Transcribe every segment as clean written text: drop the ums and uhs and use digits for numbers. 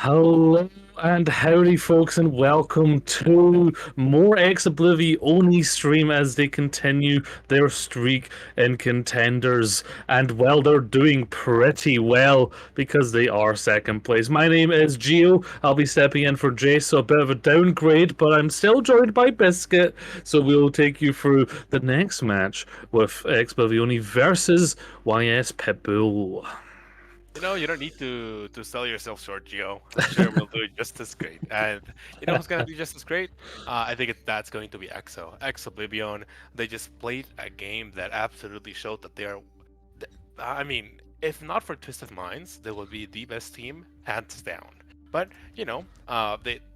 Hello and howdy, folks, and welcome to more Oblivione stream as they continue their streak in contenders. And well, they're doing pretty well because they are second place. My name is Gio. I'll be stepping in for Jay, so a bit of a downgrade, but I'm still joined by Biscuit. So we'll take you through the next match with Oblivione versus YS Pitbull. You don't need to sell yourself short, Geo. I'm sure we'll do it just as great. And you know who's gonna do just as great? I think that's going to be EXO. Ex Oblivion. They just played a game that absolutely showed that they are. I mean, if not for Twisted Minds, they will be the best team hands down. But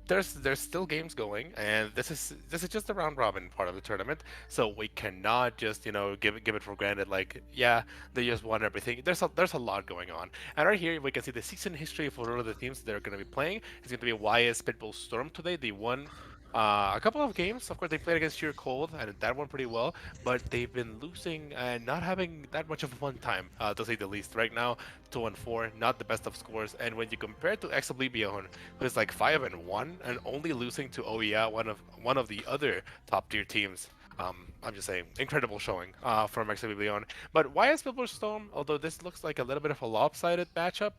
there's still games going, and this is just the round robin part of the tournament. So we cannot just give it for granted. Like, yeah, they just won everything. There's a lot going on, and right here we can see the season history for one of the teams that are going to be playing. It's going to be YS Pitbull Storm today. They won a couple of games. Of course, they played against Sheer Cold, and that went pretty well. But they've been losing and not having that much of a fun time, to say the least. Right now, 2-4, not the best of scores. And when you compare it to Ex Oblivion, who's like 5-1 and only losing to OEA, one of the other top tier teams. I'm just saying, incredible showing from Ex Oblivion. But why is Silver Storm? Although this looks like a little bit of a lopsided matchup,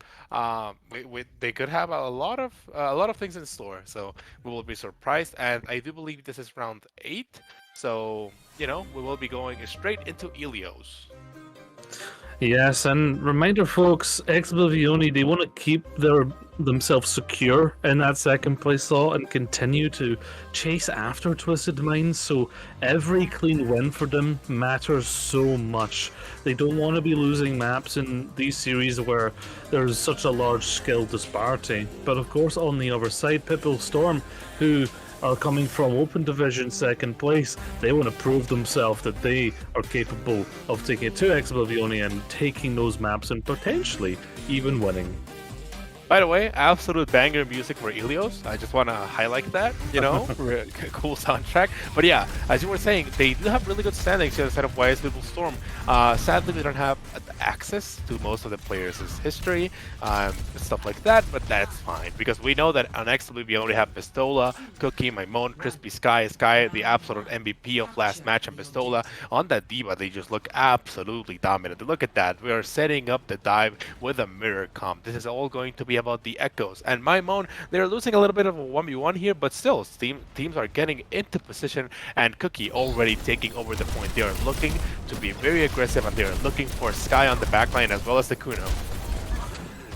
they could have a lot of things in store. So we will be surprised. And I do believe this is round 8. So we will be going straight into Ilios. Yes, and reminder, folks, Oblivione, they want to keep themselves secure in that second place slot and continue to chase after Twisted Minds. So every clean win for them matters so much. They don't want to be losing maps in these series where there's such a large skill disparity. But of course, on the other side, Pitbull Storm, who are coming from Open Division second place. They want to prove themselves that they are capable of taking it to Oblivione and taking those maps and potentially even winning. By the way, absolute banger music for Ilios. I just want to highlight that, cool soundtrack. But yeah, as you were saying, they do have really good standings here instead of YS Little Storm. Sadly, we don't have access to most of the players' history, stuff like that, but that's fine because we know that on XW we only have Pistola, Cookie, Maimon, Crispy Sky, the absolute MVP of last match, and Pistola. On that Diva, they just look absolutely dominant. Look at that. We are setting up the dive with a mirror comp. This is all going to be about the echoes. And Maimon, they're losing a little bit of a 1v1 here, but still, teams are getting into position, and Cookie already taking over the point. They are looking to be very aggressive, and they are looking for Sky on the backline as well as the Kuno.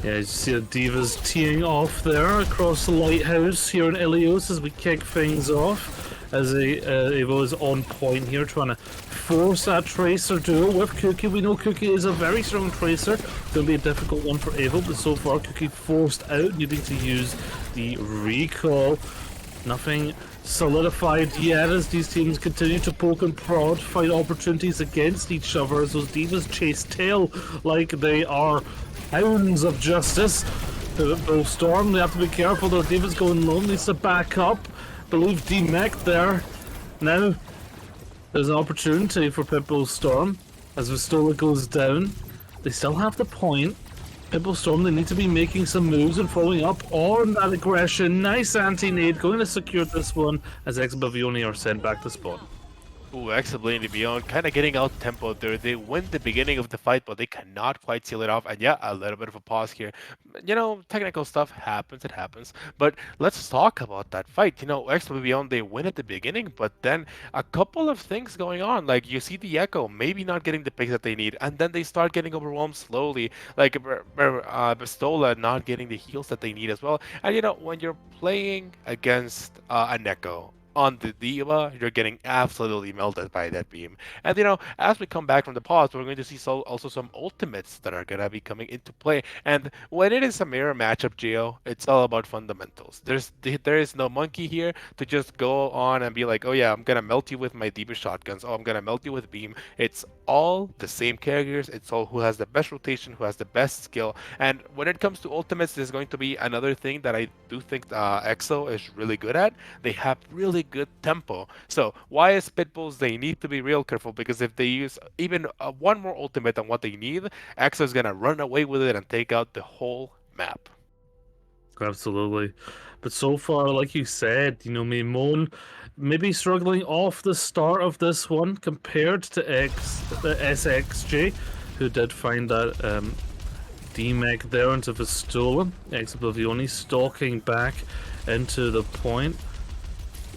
Yeah, you see the Divas teeing off there across the lighthouse here in Ilios as we kick things off. As Evo is on point here, trying to force that Tracer duel with Cookie. We know Cookie is a very strong Tracer. It's going to be a difficult one for Evo, but so far Cookie forced out, needing to use the recall. Nothing solidified yet as these teams continue to poke and prod, find opportunities against each other as those Divas chase tail like they are hounds of justice. Pitbull Storm, they have to be careful. Those Divas going low, needs to back up. Believe D-Mech there. Now, there's an opportunity for Pitbull Storm as Vistola goes down. They still have the point. Pitbull Storm, they need to be making some moves and following up on that aggression. Nice anti-nade, going to secure this one as Oblivione are sent back to spawn. Ooh, excellent beyond, kind of getting out tempo there. They win the beginning of the fight, but they cannot quite seal it off. And yeah, a little bit of a pause here. Technical stuff happens, it happens. But let's talk about that fight. Beyond, they win at the beginning, but then a couple of things going on. Like you see the Echo maybe not getting the picks that they need, and then they start getting overwhelmed slowly. Like Pistola not getting the heals that they need as well. And when you're playing against an Echo on the Diva, you're getting absolutely melted by that beam. And as we come back from the pause, we're going to see also some ultimates that are gonna be coming into play. And when it is a mirror matchup, Geo, it's all about fundamentals. There is no monkey here to just go on and be like, oh yeah, I'm gonna melt you with my Diva shotguns. Oh, I'm gonna melt you with beam. It's all the same characters. It's all who has the best rotation, who has the best skill. And when it comes to ultimates, there's going to be another thing that I do think EXO is really good at. They have really good tempo. So why is Pitbulls? They need to be real careful because if they use even one more ultimate than what they need, EXO is gonna run away with it and take out the whole map. Absolutely. But so far, like you said, Mimone maybe struggling off the start of this one compared to SXJ, who did find that D-Mech there into Vistola. Oblivione stalking back into the point.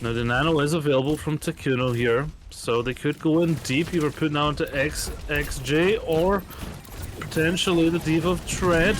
Now the Nano is available from Takuno here, so they could go in deep, either putting out into XJ or potentially the Diva of Tread.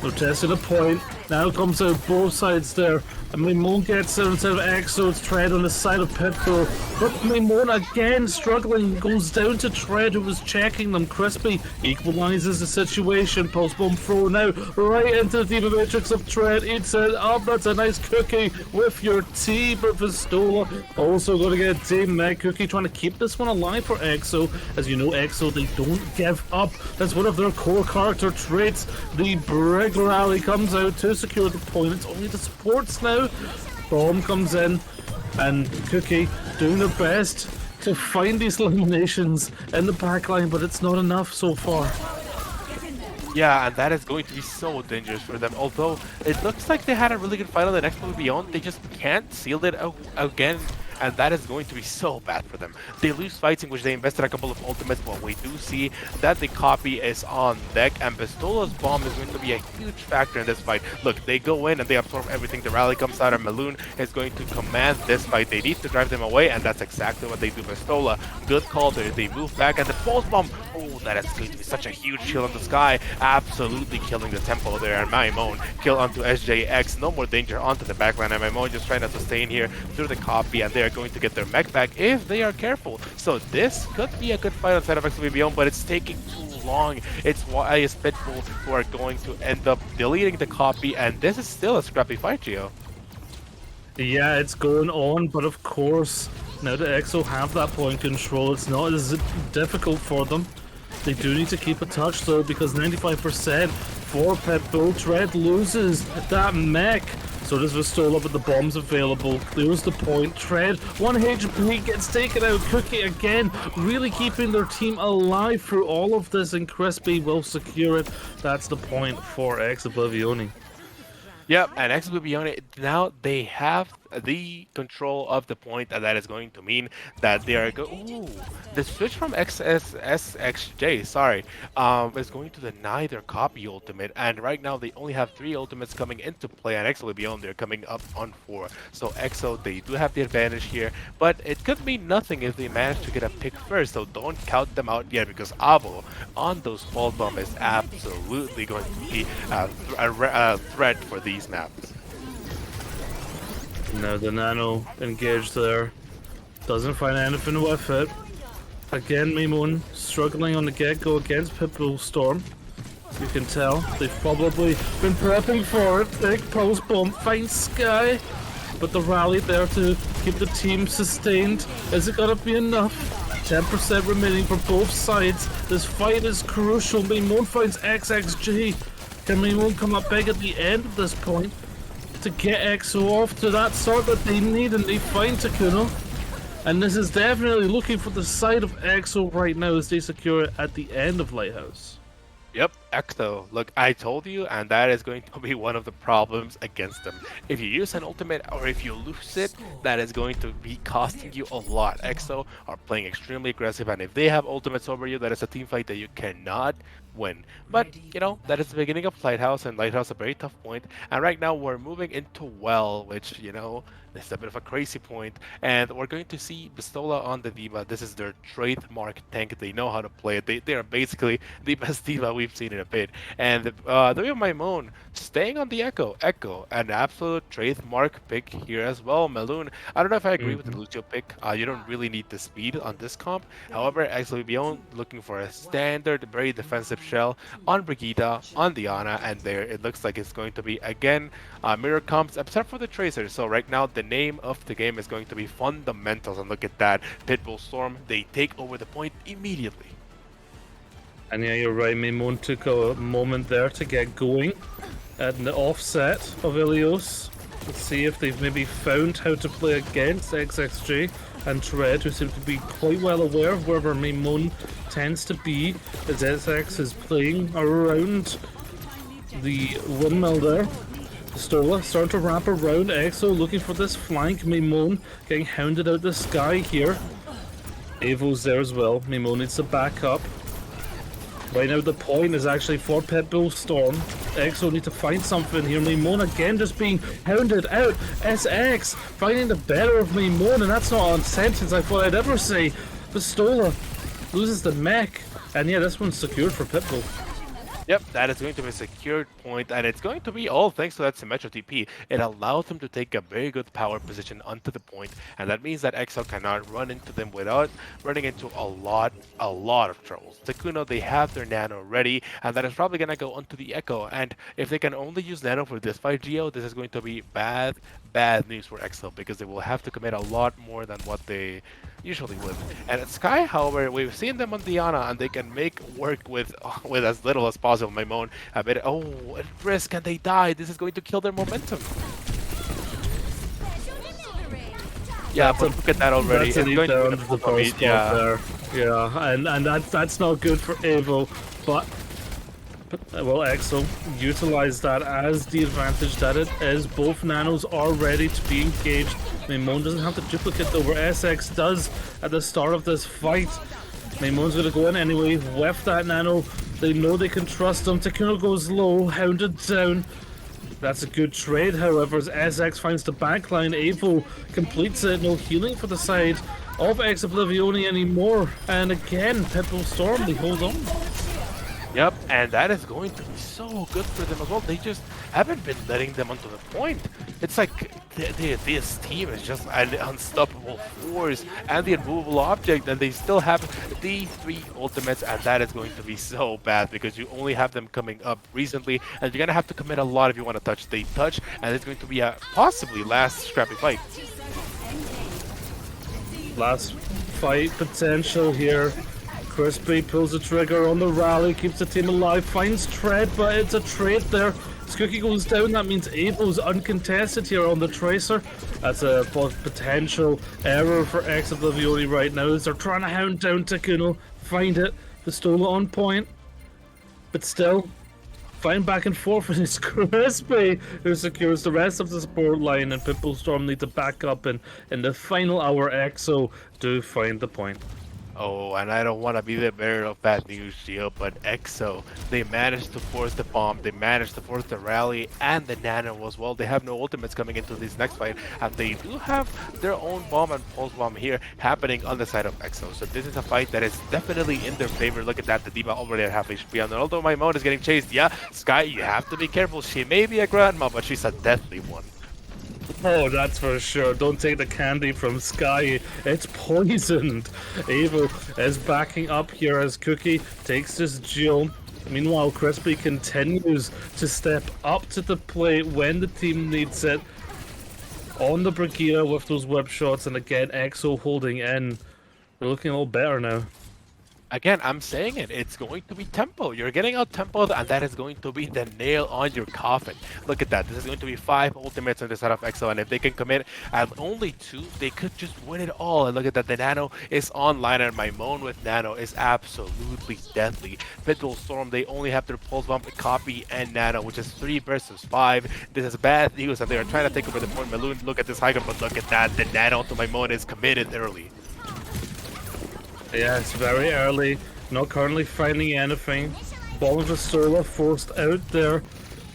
They're testing a point. Now comes out both sides there. And Mimone gets there instead of Exo. It's Tread on the side of Pitbull. But Mimone again struggling. Goes down to Tread, who was checking them. Crispy equalizes the situation. Pulse bomb thrown out right into the Diva Matrix of Tread. Eats it up. That's a nice cookie with your tea. But Vistola also going to get a team Meg Cookie trying to keep this one alive for Exo. As you know, Exo, they don't give up. That's one of their core character traits. The Brig Rally comes out to secure the point. It's only the supports now. Bomb comes in, and Cookie doing their best to find these eliminations in the backline, but it's not enough so far. Yeah, and that is going to be so dangerous for them. Although it looks like they had a really good fight on the next one beyond, they just can't seal it out again. And that is going to be so bad for them. They lose fights in which they invested a couple of ultimates, but we do see that the copy is on deck, and Pistola's bomb is going to be a huge factor in this fight. Look, they go in and they absorb everything. The rally comes out, and Maloon is going to command this fight. They need to drive them away, and that's exactly what they do. Pistola, good call there. They move back, and the pulse bomb, oh, that is going to be such a huge kill in the sky. Absolutely killing the tempo there, and Maimon kill onto SJX. No more danger onto the backline, and Maimon just trying to sustain here through the copy, and they are going to get their mech back if they are careful. So this could be a good fight on side of Oblivione, but it's taking too long. It's why is Pitbull who are going to end up deleting the copy, and this is still a scrappy fight, Gio. Yeah, it's going on, but of course, now that EXO have that point control, it's not as difficult for them. They do need to keep a touch though, because 95% for Pitbull. Tread loses that mech. So does Vistola, but the bomb's available. Clears the point. Tread, 1 HP, gets taken out. Cookie again, really keeping their team alive through all of this, and Crispy will secure it. That's the point for Oblivione. Yep, and Oblivione, now they have the control of the point, and that is going to mean that they are ooh, the switch from SXJ, sorry, is going to deny their copy ultimate, and right now they only have 3 ultimates coming into play, and Oblivione, they're coming up on 4. So EXO, they do have the advantage here, but it could mean nothing if they manage to get a pick first, so don't count them out yet, because Avo on those fall bomb is absolutely going to be a threat for these maps. Now the Nano engaged there. Doesn't find anything with it. Again, Mimone struggling on the get-go against Pitbull Storm. You can tell they've probably been prepping for it. Big pulse bomb finds Sky. But the rally there to keep the team sustained. Is it gonna be enough? 10% remaining for both sides. This fight is crucial. Mimone finds XXG. Can Mimone come up big at the end of this point to get EXO off to that start that they need, and they find Takuno? And this is definitely looking for the side of EXO right now as they secure it at the end of Lighthouse. Yep, EXO. Look, I told you, and that is going to be one of the problems against them. If you use an ultimate or if you lose it, that is going to be costing you a lot. EXO are playing extremely aggressive, and if they have ultimates over you, that is a team fight that you cannot win. But, you know, that is the beginning of Lighthouse, and Lighthouse a very tough point. And right now we're moving into Well, which, you know, this is a bit of a crazy point, and we're going to see Pistola on the Diva. This is their trademark tank. They know how to play it. They are basically the best Diva we've seen in a bit. And the Maimon staying on the Echo, an absolute trademark pick here as well. Maloon, I don't know if I agree with the Lucio pick. You don't really need the speed on this comp. However, Oblivione looking for a standard, very defensive shell on Brigitte, on Diana, and there it looks like it's going to be again mirror comps, except for the Tracer. So right now the name of the game is going to be Fundamentals, and look at that. Pitbull Storm, they take over the point immediately. And yeah, you're right, Mimone took a moment there to get going at the offset of Ilios. Let's see if they've maybe found how to play against XXJ and Tread, who seem to be quite well aware of wherever Mimone tends to be, as SX is playing around the windmill there. Stola starting to wrap around Exo, looking for this flank. Mimone getting hounded out the sky here. Evo's there as well. Mimone needs to back up. Right now the point is actually for Pitbull Storm. Exo need to find something here. Mimone again just being hounded out. SX finding the better of Mimone, and that's not a sentence I thought I'd ever say. But Stola loses the mech. And yeah, this one's secured for Pitbull. Yep, that is going to be a secured point, and it's going to be all thanks to that Symmetra TP. It allows them to take a very good power position onto the point, and that means that XL cannot run into them without running into a lot of troubles. Takuno, they have their Nano ready, and that is probably going to go onto the Echo, and if they can only use Nano for this fight, Geo, this is going to be bad news for XL, because they will have to commit a lot more than what they usually would. And at Sky, however, we've seen them on Diana, and they can make work with as little as possible. Mimone a bit, at risk, and they die. This is going to kill their momentum. Yeah, but look at that already. That's It's going down to to be the post spot there. Yeah, and that's not good for Evo, but well, Exo utilize that as the advantage that it is. Both nanos are ready to be engaged. Mimone doesn't have to duplicate though, where SX does at the start of this fight. Mimone's gonna go in anyway with that nano. They know they can trust him. Takuno goes low, hounded down. That's a good trade, however, as SX finds the backline. Evo completes it. No healing for the side of Ex Oblivione anymore. And again, Pitbull Storm, they hold on. Yep, and that is going to be so good for them as well. They just haven't been letting them onto the point. It's like this team is just an unstoppable force and the immovable object, and they still have the 3 ultimates, and that is going to be so bad because you only have them coming up recently, and you're going to have to commit a lot if you want to touch. They touch, and it's going to be a possibly last scrappy fight. Last fight potential here. Crispy pulls the trigger on the rally, keeps the team alive, finds Tread, but it's a trade there. Skookie goes down, that means Evo's uncontested here on the Tracer. That's a potential error for Ex Oblivione right now as they're trying to hound down Takuno, find it, Pistola on point, but still, find back and forth, and it's Crispy who secures the rest of the support line, and Pitbull Storm need to back up, and in the final hour, Exo do find the point. Oh, and I don't want to be the bearer of bad news, Gio, but EXO, they managed to force the bomb, they managed to force the rally, and the nano as well. They have no ultimates coming into this next fight, and they do have their own bomb and pulse bomb here happening on the side of EXO. So this is a fight that is definitely in their favor. Look at that, the D.Va already at half HP, and although Mimone is getting chased, yeah, Sky, you have to be careful. She may be a grandma, but she's a deadly one. Oh, that's for sure. Don't take the candy from Sky. It's poisoned. Evo is backing up here as Cookie takes this duel. Meanwhile, Crispy continues to step up to the plate when the team needs it. On the Brigida with those whip shots, and again, EXO holding in. They're looking a little better now. Again, I'm saying it. It's going to be tempo. You're getting out tempoed, and that is going to be the nail on your coffin. Look at that. This is going to be 5 ultimates on the side of EXO, and if they can commit at only 2, they could just win it all. And look at that. The Nano is online, and Mimone with Nano is absolutely deadly. Pitbull Storm, they only have their Pulse Bomb, Copy, and Nano, which is 3 versus 5. This is bad news, and they are trying to take over the point. Maloon, look at this high ground, but look at that. The Nano to Mimone is committed early. Yeah, it's very early. Not currently finding anything. Ball of Stola forced out there.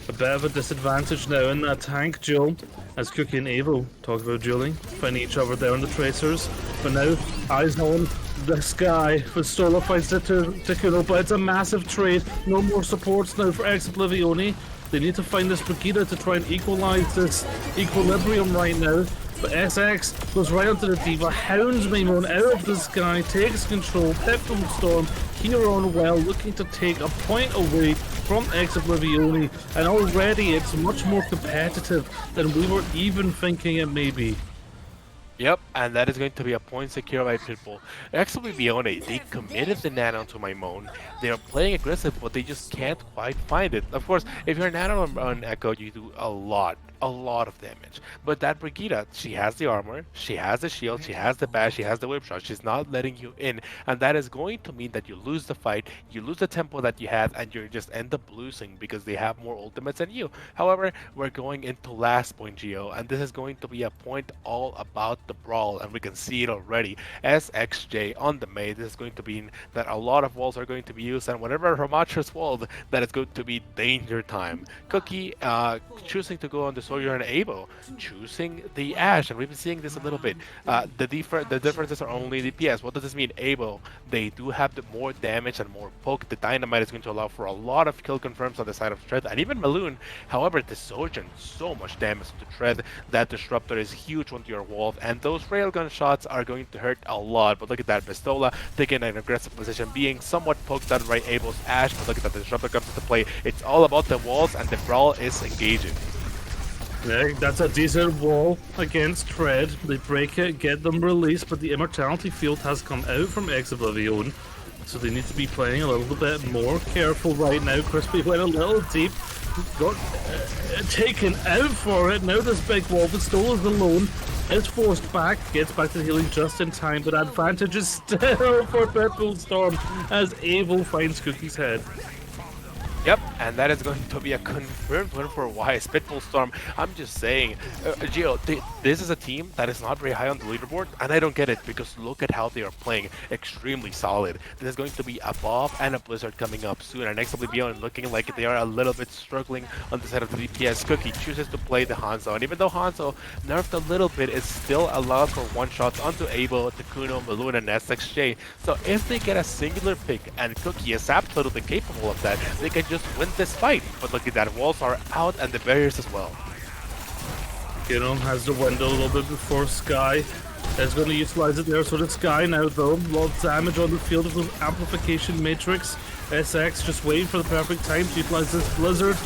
A bit of a disadvantage now in that tank duel. As Cookie and Evo talk about dueling, finding each other there on the Tracers. But now, eyes on the Sky. Stola fights Takuno, but it's a massive trade. No more supports now for Ex Oblivione. They need to find this Brigida to try and equalize this equilibrium right now. But SX goes right onto the D.Va, hounds Mimone out of the Sky, takes control. Pitbull Storm here on well, looking to take a point away from Ex Oblivione, and already it's much more competitive than we were even thinking it may be. Yep, and that is going to be a point secure by Pitbull. Ex Oblivione, they committed the Nano to Mimone. They are playing aggressive, but they just can't quite find it. Of course, if you're a Nano on Echo, you do a lot a lot of damage. But that Brigitte, she has the armor, she has the shield, she has the bash, she has the whip shot. She's not letting you in, and that is going to mean that you lose the fight, you lose the tempo that you have, and you just end up losing because they have more ultimates than you. However, we're going into last point, Geo, and this is going to be a point all about the brawl, and we can see it already. SXJ on the Mei, this is going to mean that a lot of walls are going to be used, and whenever Ramatra's walled, that is going to be danger time. Cookie choosing to go on the Sawyer and Abo, choosing the Ash, and we've been seeing this a little bit. The differences are only DPS. What does this mean? Abo, they do have the more damage and more poke. The Dynamite is going to allow for a lot of kill confirms on the side of Tread, and even Maloon. However, the Sojourn, so much damage to Tread. That Disruptor is huge onto your wall, and those railgun shots are going to hurt a lot. But look at that, Pistola taking an aggressive position, being somewhat poked out by Abo's Ash, but look at that, the Disruptor comes into play. It's all about the walls, and the brawl is engaging. Yeah, that's a decent wall against Tread. They break it, get them released, but the Immortality Field has come out from Oblivione, so they need to be playing a little bit more careful right now. Crispy went a little deep, got taken out for it. Now this big wall, but Stoll is alone. Is forced back, gets back to healing just in time, but advantage is still for Pitbull Storm as Avo finds Cookie's head. Yep, and that is going to be a confirmed win for Wise. Pitbull Storm, I'm just saying, Gio, this is a team that is not very high on the leaderboard, and I don't get it because look at how they are playing. Extremely solid. There's going to be a Bob and a Blizzard coming up soon, and next Oblivione looking like they are a little bit struggling on the side of the DPS. Cookie chooses to play the Hanzo, and even though Hanzo nerfed a little bit, it still allows for one-shots onto Abo, Takuno, Maloon, and SXJ. So if they get a singular pick, and Cookie is absolutely capable of that, they can just win this fight. But look at that, walls are out and the barriers as well. Has the window a little bit before Sky. Is going to utilize it there, so does Sky now though. A lot of damage on the field of the amplification matrix. SX just waiting for the perfect time to utilize this Blizzard.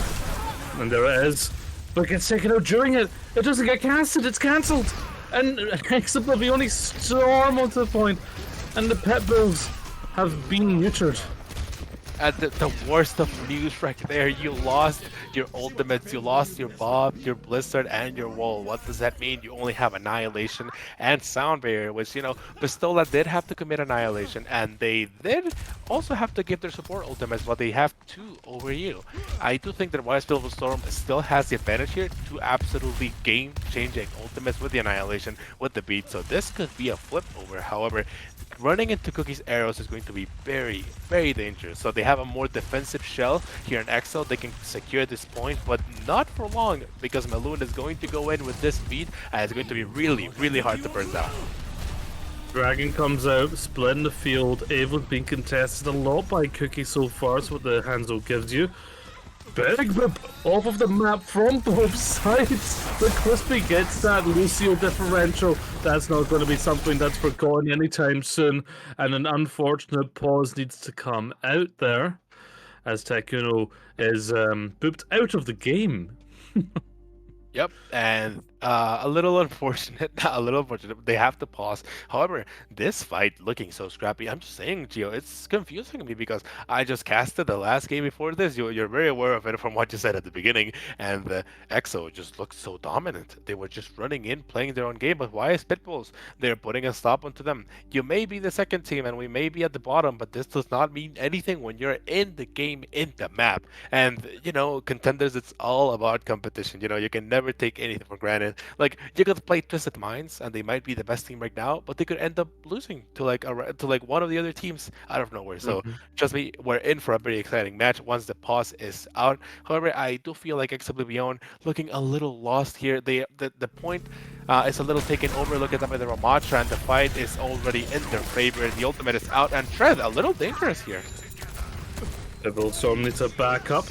And there it is. But gets taken out during it. It doesn't get casted, it's cancelled. And Oblivione storm onto the point. And the Pitbulls have been neutered. At the worst of news right there, you lost your ultimates, you lost your Bob, your Blizzard, and your wall. What does that mean? You only have Annihilation and Sound Barrier, which, Pistola did have to commit Annihilation, and they did also have to give their support ultimates, but they have 2 over you. I do think that Wise Pitbull Storm still has the advantage here to absolutely game-changing ultimates with the Annihilation, with the beat, so this could be a flip over. However, running into Cookie's arrows is going to be very, very dangerous. So they have a more defensive shell here in Excel. They can secure this point, but not for long because Maloon is going to go in with this speed, and it's going to be really, really hard to burn down. Dragon comes out, splitting the field. Ava's been contested a lot by Cookie so far, so what the Hanzo gives you. Big whip off of the map from both sides. The Crispy gets that Lucio differential. That's not going to be something that's forgotten anytime soon. And an unfortunate pause needs to come out there as Takuno is booped out of the game. Yep, and a little unfortunate, not a little unfortunate, but they have to pause. However, this fight looking so scrappy, I'm just saying, Gio, it's confusing me because I just casted the last game before this. You're very aware of it from what you said at the beginning, and the EXO just looked so dominant. They were just running in, playing their own game, but why is Pitbulls? They're putting a stop onto them. You may be the second team, and we may be at the bottom, but this does not mean anything when you're in the game, in the map. And, Contenders, it's all about competition. You can never take anything for granted. Like, you could play Twisted Minds, and they might be the best team right now, but they could end up losing to one of the other teams out of nowhere. So trust me, we're in for a very exciting match once the pause is out. However, I do feel like Oblivione looking a little lost here. The point is a little taken over. Look at them by the Ramatra, and the fight is already in their favor. The ultimate is out, and Tread a little dangerous here. Pitbull Storm needs to back up.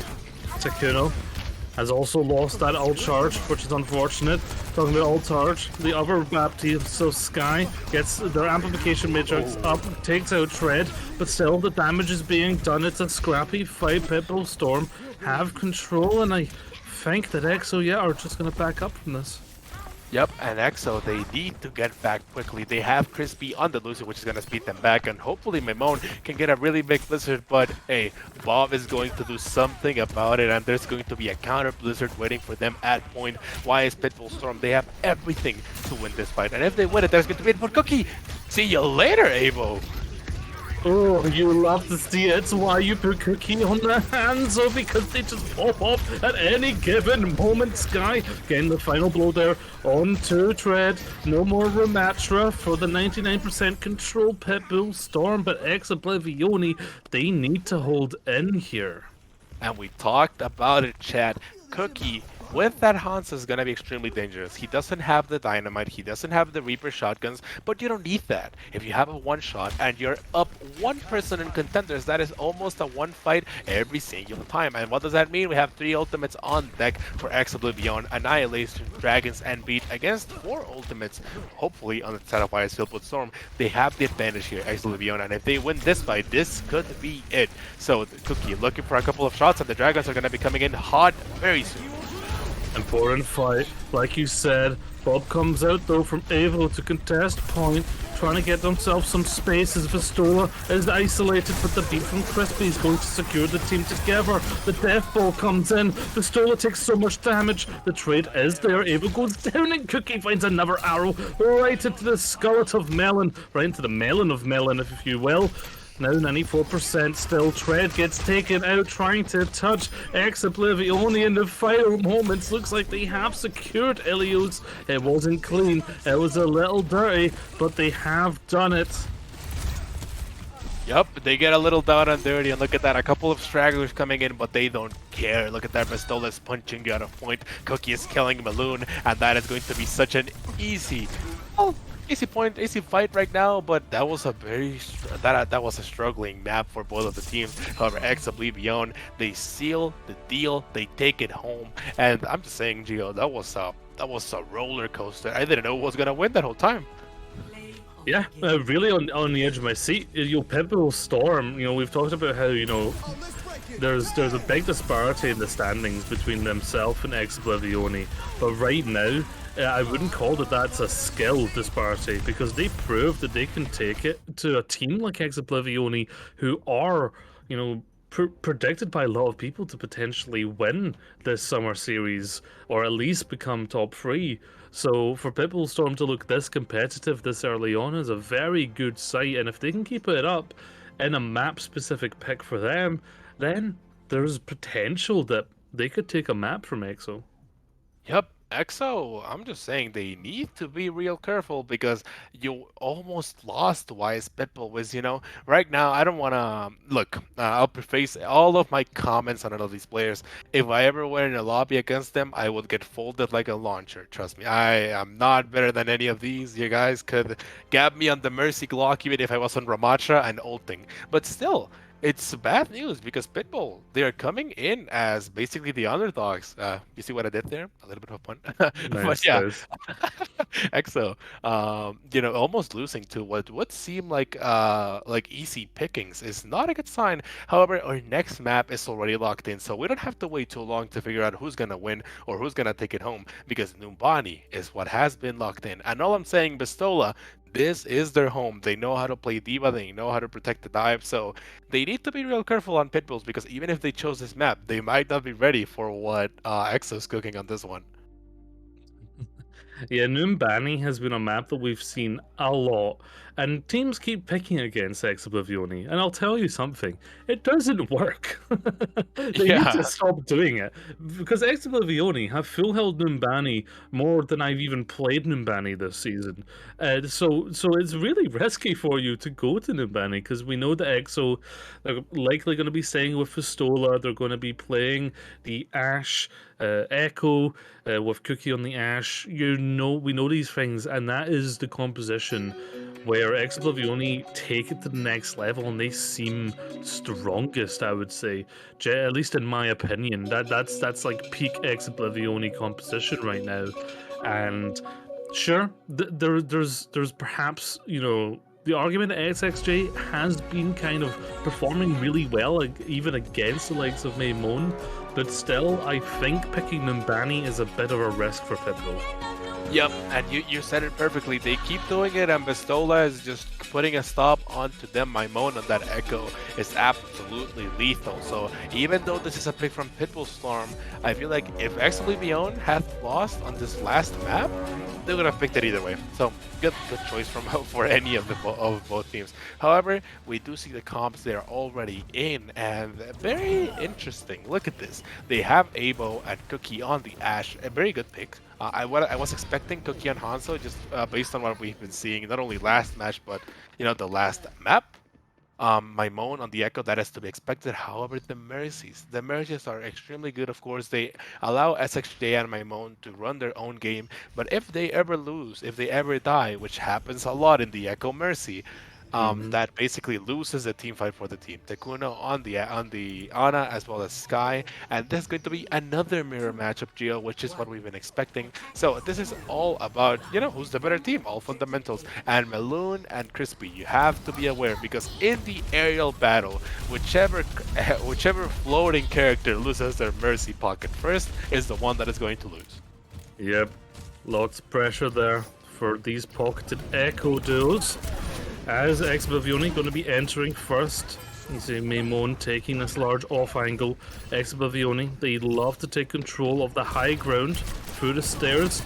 Takuno has also lost that ult charge, which is unfortunate. Talking about ult charge, the other map team, so Sky gets their amplification matrix up, takes out Tread, but still the damage is being done. It's a scrappy fight. Pitbull Storm have control, and I think that EXO, are just going to back up from this. Yep, and EXO, they need to get back quickly. They have Crispy on the loser, which is going to speed them back, and hopefully Mimone can get a really big blizzard, but hey, Bob is going to do something about it, and there's going to be a counter blizzard waiting for them at point. Why is Pitbull Storm? They have everything to win this fight, and if they win it, there's going to be a cookie. See you later, Avo. Oh, you love to see it. It's why you put Cookie on the hands, or because they just pop up at any given moment. Sky getting the final blow there onto Tread. No more Ramatra for the 99% control Pitbull Storm, but Oblivione, they need to hold in here. And we talked about it, chat. Cookie with that Hansa is going to be extremely dangerous. He doesn't have the dynamite, he doesn't have the Reaper shotguns, but you don't need that. If you have a one shot and you're up one person in contenders, that is almost a one fight every single time. And what does that mean? We have 3 ultimates on deck for Oblivion, Annihilation, Dragons, and Beat against 4 ultimates, hopefully on the side of YS filled with Storm. They have the advantage here, Oblivion, and if they win this fight, this could be it. So Cookie looking for a couple of shots, and the Dragons are going to be coming in hot very soon. Important fight, like you said. Bob comes out though from Avo to contest point, trying to get themselves some space as Vistola is isolated, but the beat from Crispy is going to secure the team together. The death ball comes in, Vistola takes so much damage, the trade is there, Avo goes down and Cookie finds another arrow right into the skullet of Melon, right into the melon of Melon if you will. Now 94% still. Tread gets taken out trying to touch Oblivione in the final moments. Looks like they have secured Ilios. It wasn't clean. It was a little dirty, but they have done it. Yep, they get a little down and dirty, and look at that, a couple of stragglers coming in, but they don't care. Look at that, Vistola's punching you out of point. Cookie is killing Maloon, and that is going to be such an easy fight right now, but that was a very that was a struggling map for both of the teams. However, Oblivion, they seal the deal, they take it home, and I'm just saying, Gio, that was a roller coaster. I didn't know who was gonna win that whole time. Yeah, really on the edge of my seat. Pitbull Storm, we've talked about how, there's a big disparity in the standings between themselves and Oblivione, but right now, I wouldn't call that's a skill disparity, because they proved that they can take it to a team like Oblivione, who are, predicted by a lot of people to potentially win this summer series, or at least become top 3. So for Pitbull Storm to look this competitive this early on is a very good sight, and if they can keep it up in a map-specific pick for them, then there's potential that they could take a map from EXO. Yep. EXO, I'm just saying they need to be real careful, because you almost lost Wise Pitbull with, right now I don't want to, look, I'll preface all of my comments on all of these players. If I ever were in a lobby against them, I would get folded like a launcher, trust me. I am not better than any of these. You guys could gab me on the Mercy Glock even if I was on Ramatra and ulting, but still, it's bad news, because Pitbull, they are coming in as basically the underdogs. You see what I did there? A little bit of a pun. Nice, But yeah, nice. EXO, almost losing to what would seem like easy pickings is not a good sign. However, our next map is already locked in, so we don't have to wait too long to figure out who's gonna win or who's gonna take it home, because Numbani is what has been locked in. And all I'm saying, Bistola, this is their home. They know how to play D.Va, they know how to protect the dive, so they need to be real careful on Pitbulls, because even if they chose this map, they might not be ready for what EXO's cooking on this one. Yeah, Numbani has been a map that we've seen a lot, and teams keep picking against Oblivione, and I'll tell you something, it doesn't work. They need to stop doing it, because Oblivione have full-held Numbani more than I've even played Numbani this season. So it's really risky for you to go to Numbani, because we know that EXO are likely going to be staying with Fistola, they're going to be playing the Ashe, Echo, with Cookie on the Ashe. We know these things, and that is the composition where Oblivione take it to the next level, and they seem strongest, I would say. At least in my opinion, that's like peak Oblivione composition right now. And sure, there's perhaps the argument that SXJ has been kind of performing really well, even against the likes of Maymon, but still, I think picking Numbani is a bit of a risk for Pitbull. Yep, and you said it perfectly. They keep doing it, and Bestola is just putting a stop onto them. My moan on that Echo is absolutely lethal. So even though this is a pick from Pitbull Storm, I feel like if Oblivione had lost on this last map, they would have picked it either way. So good choice from for any of both teams. However, we do see the comps there already in, and very interesting. Look at this. They have Abo and Cookie on the Ashe. A very good pick. I was expecting Cookie and Hanzo just based on what we've been seeing, not only last match, but the last map. My moan on the Echo, that is to be expected. However, the Mercies are extremely good. Of course, they allow SXJ and my moan to run their own game. But if they ever lose, if they ever die, which happens a lot in the Echo Mercy, that basically loses the team fight for the team. Tekuno on the Ana as well as Sky, and there's going to be another mirror matchup, Geo, which is what we've been expecting. So this is all about who's the better team, all fundamentals. And Meloon and Crispy, you have to be aware because in the aerial battle, whichever floating character loses their mercy pocket first is the one that is going to lose. Yep, lots of pressure there for these pocketed Echo duels. As Oblivione going to be entering first. You see Maimon taking this large off angle. Oblivione, they love to take control of the high ground through the stairs.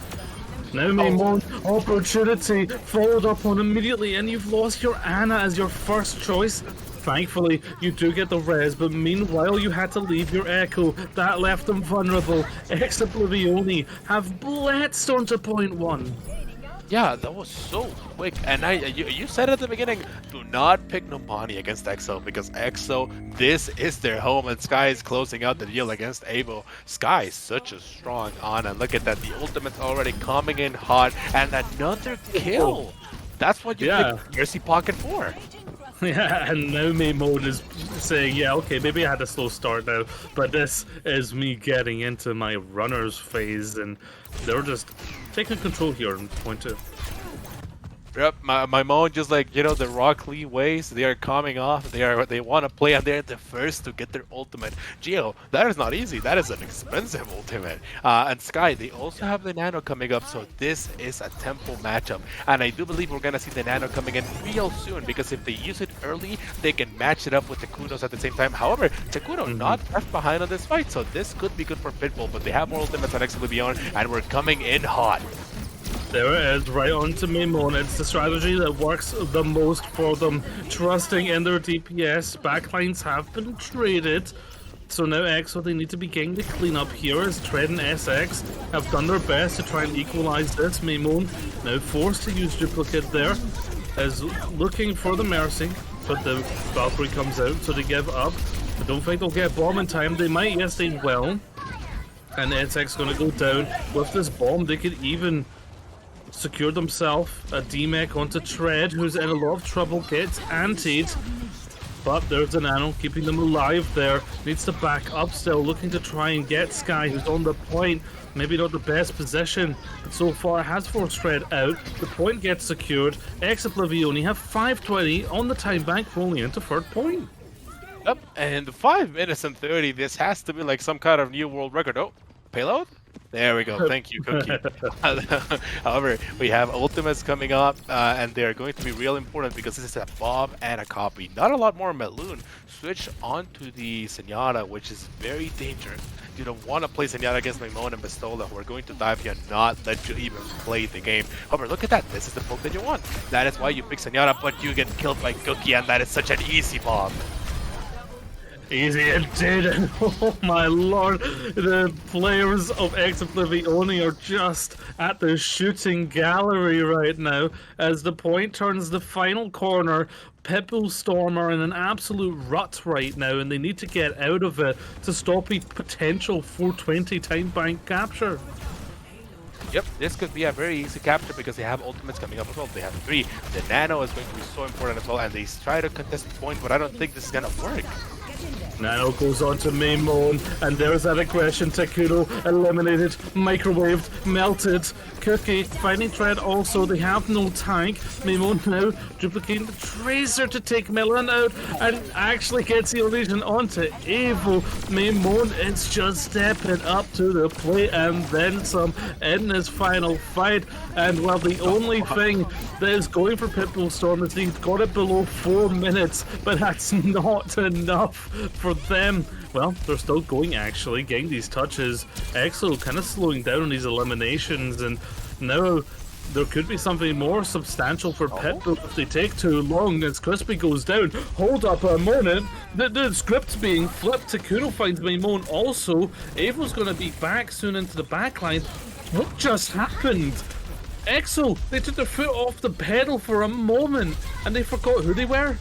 Now Maimon, opportunity followed up on immediately, and you've lost your Ana as your first choice. Thankfully, you do get the res, but meanwhile you had to leave your Echo. That left them vulnerable. Oblivione have blitzed onto point 1. Yeah, that was so quick. And you said at the beginning, do not pick Numbani against EXO because EXO, this is their home, and Sky is closing out the deal against Avo. Sky is such a strong Ana. Look at that, the ultimate's already coming in hot, and another kill. That's what you pick Mercy Pocket for. Yeah, and now Maimon is saying, yeah, okay, maybe I had a slow start now, but this is me getting into my runners phase, and they're just taking control here in point 2. Yep, my mom just like the Rock Lee ways, they are coming off, they want to play, and they're the first to get their ultimate. Geo, that is not easy, that is an expensive ultimate. And Sky, they also have the Nano coming up, so this is a tempo matchup, and I do believe we're gonna see the Nano coming in real soon because if they use it early, they can match it up with the Kunos at the same time. However, Tekuno not left behind on this fight, so this could be good for Pitbull, but they have more ultimates on Oblivione, and we're coming in hot. There it is, right onto Maimon. It's the strategy that works the most for them. Trusting in their DPS. Backlines have been traded. So now EXO, they need to begin the cleanup here as Tread and SX have done their best to try and equalize this. Maimon now forced to use duplicate there, is looking for the Mercy, but the Valkyrie comes out, so they give up. I don't think they'll get bomb in time. They might, yes they will. And SX gonna go down. With this bomb, they could even secure themselves a D-Mech onto Tread, who's in a lot of trouble, gets antied. But there's a Nano keeping them alive there. Needs to back up still, looking to try and get Sky, who's on the point. Maybe not the best position, but so far has forced Tread out. The point gets secured. Oblivione have 5:20 on the time bank, rolling into third point. Yep, and 5 minutes and 30, this has to be like some kind of new world record. Oh, payload? There we go. Thank you, Cookie. However, we have ultimates coming up, and they are going to be real important because this is a Bob and a copy. Not a lot more Meloon. Switch onto the Zenyatta, which is very dangerous. You don't want to play Zenyatta against Maimon and Bestola, who are going to dive here and not let you even play the game. However, look at that. This is the poke that you want. That is why you pick Zenyatta, but you get killed by Cookie, and that is such an easy Bob. Easy indeed. Oh my lord, the players of Oblivione are just at the shooting gallery right now as the point turns the final corner. Pitbull Storm are in an absolute rut right now, and they need to get out of it to stop a potential 420 time bank capture. Yep, this could be a very easy capture because they have ultimates coming up as well. They have 3. The Nano is going to be so important as well, and they try to contest the point, but I don't think this is going to work. Nano goes on to Maimon, and there's that aggression. Takudo eliminated, microwaved, melted. Cookie finding Tread also. They have no tank. Maimon now duplicating the Tracer to take Melon out and actually gets the illusion onto Evo. Maimon is just stepping up to the plate and then some in this final fight. And well, the only thing that is going for Pitbull Storm is he's got it below 4 minutes, but that's not enough for them. Well, they're still going actually, getting these touches. EXO kind of slowing down on these eliminations, and now there could be something more substantial for Pitbull if they take too long as Crispy goes down. Hold up a moment, the script's being flipped. Takudo finds Maimon also. Evo's going to be back soon into the backline. What just happened? EXO, they took their foot off the pedal for a moment and they forgot who they were.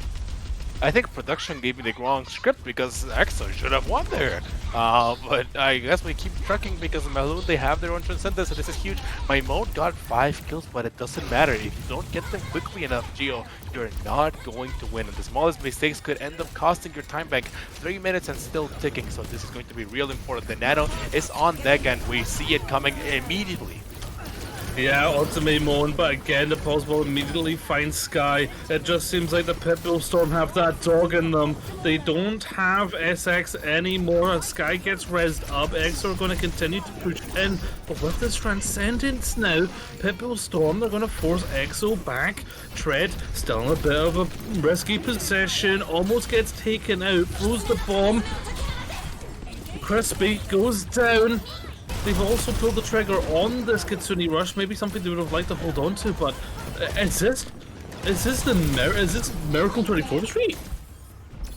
I think production gave me the wrong script because EXO should have won there. But I guess we keep trucking because Maloon, they have their own Transcendence, so this is huge. Maimon got 5 kills, but it doesn't matter. If you don't get them quickly enough, Gio, you're not going to win. And the smallest mistakes could end up costing your time bank 3 minutes and still ticking. So this is going to be real important. The Nano is on deck and we see it coming immediately. Yeah, onto Maimon, but again, the possible immediately finds Sky. It just seems like the Pitbull Storm have that dog in them. They don't have SX anymore. As Sky gets rezzed up, EXO are going to continue to push in. But with this Transcendence now, Pitbull Storm, they're going to force EXO back. Tread, still in a bit of a risky position, almost gets taken out, throws the bomb. Crispy goes down. They've also pulled the trigger on this Kitsune Rush, maybe something they would have liked to hold on to, but is this Miracle 24 street?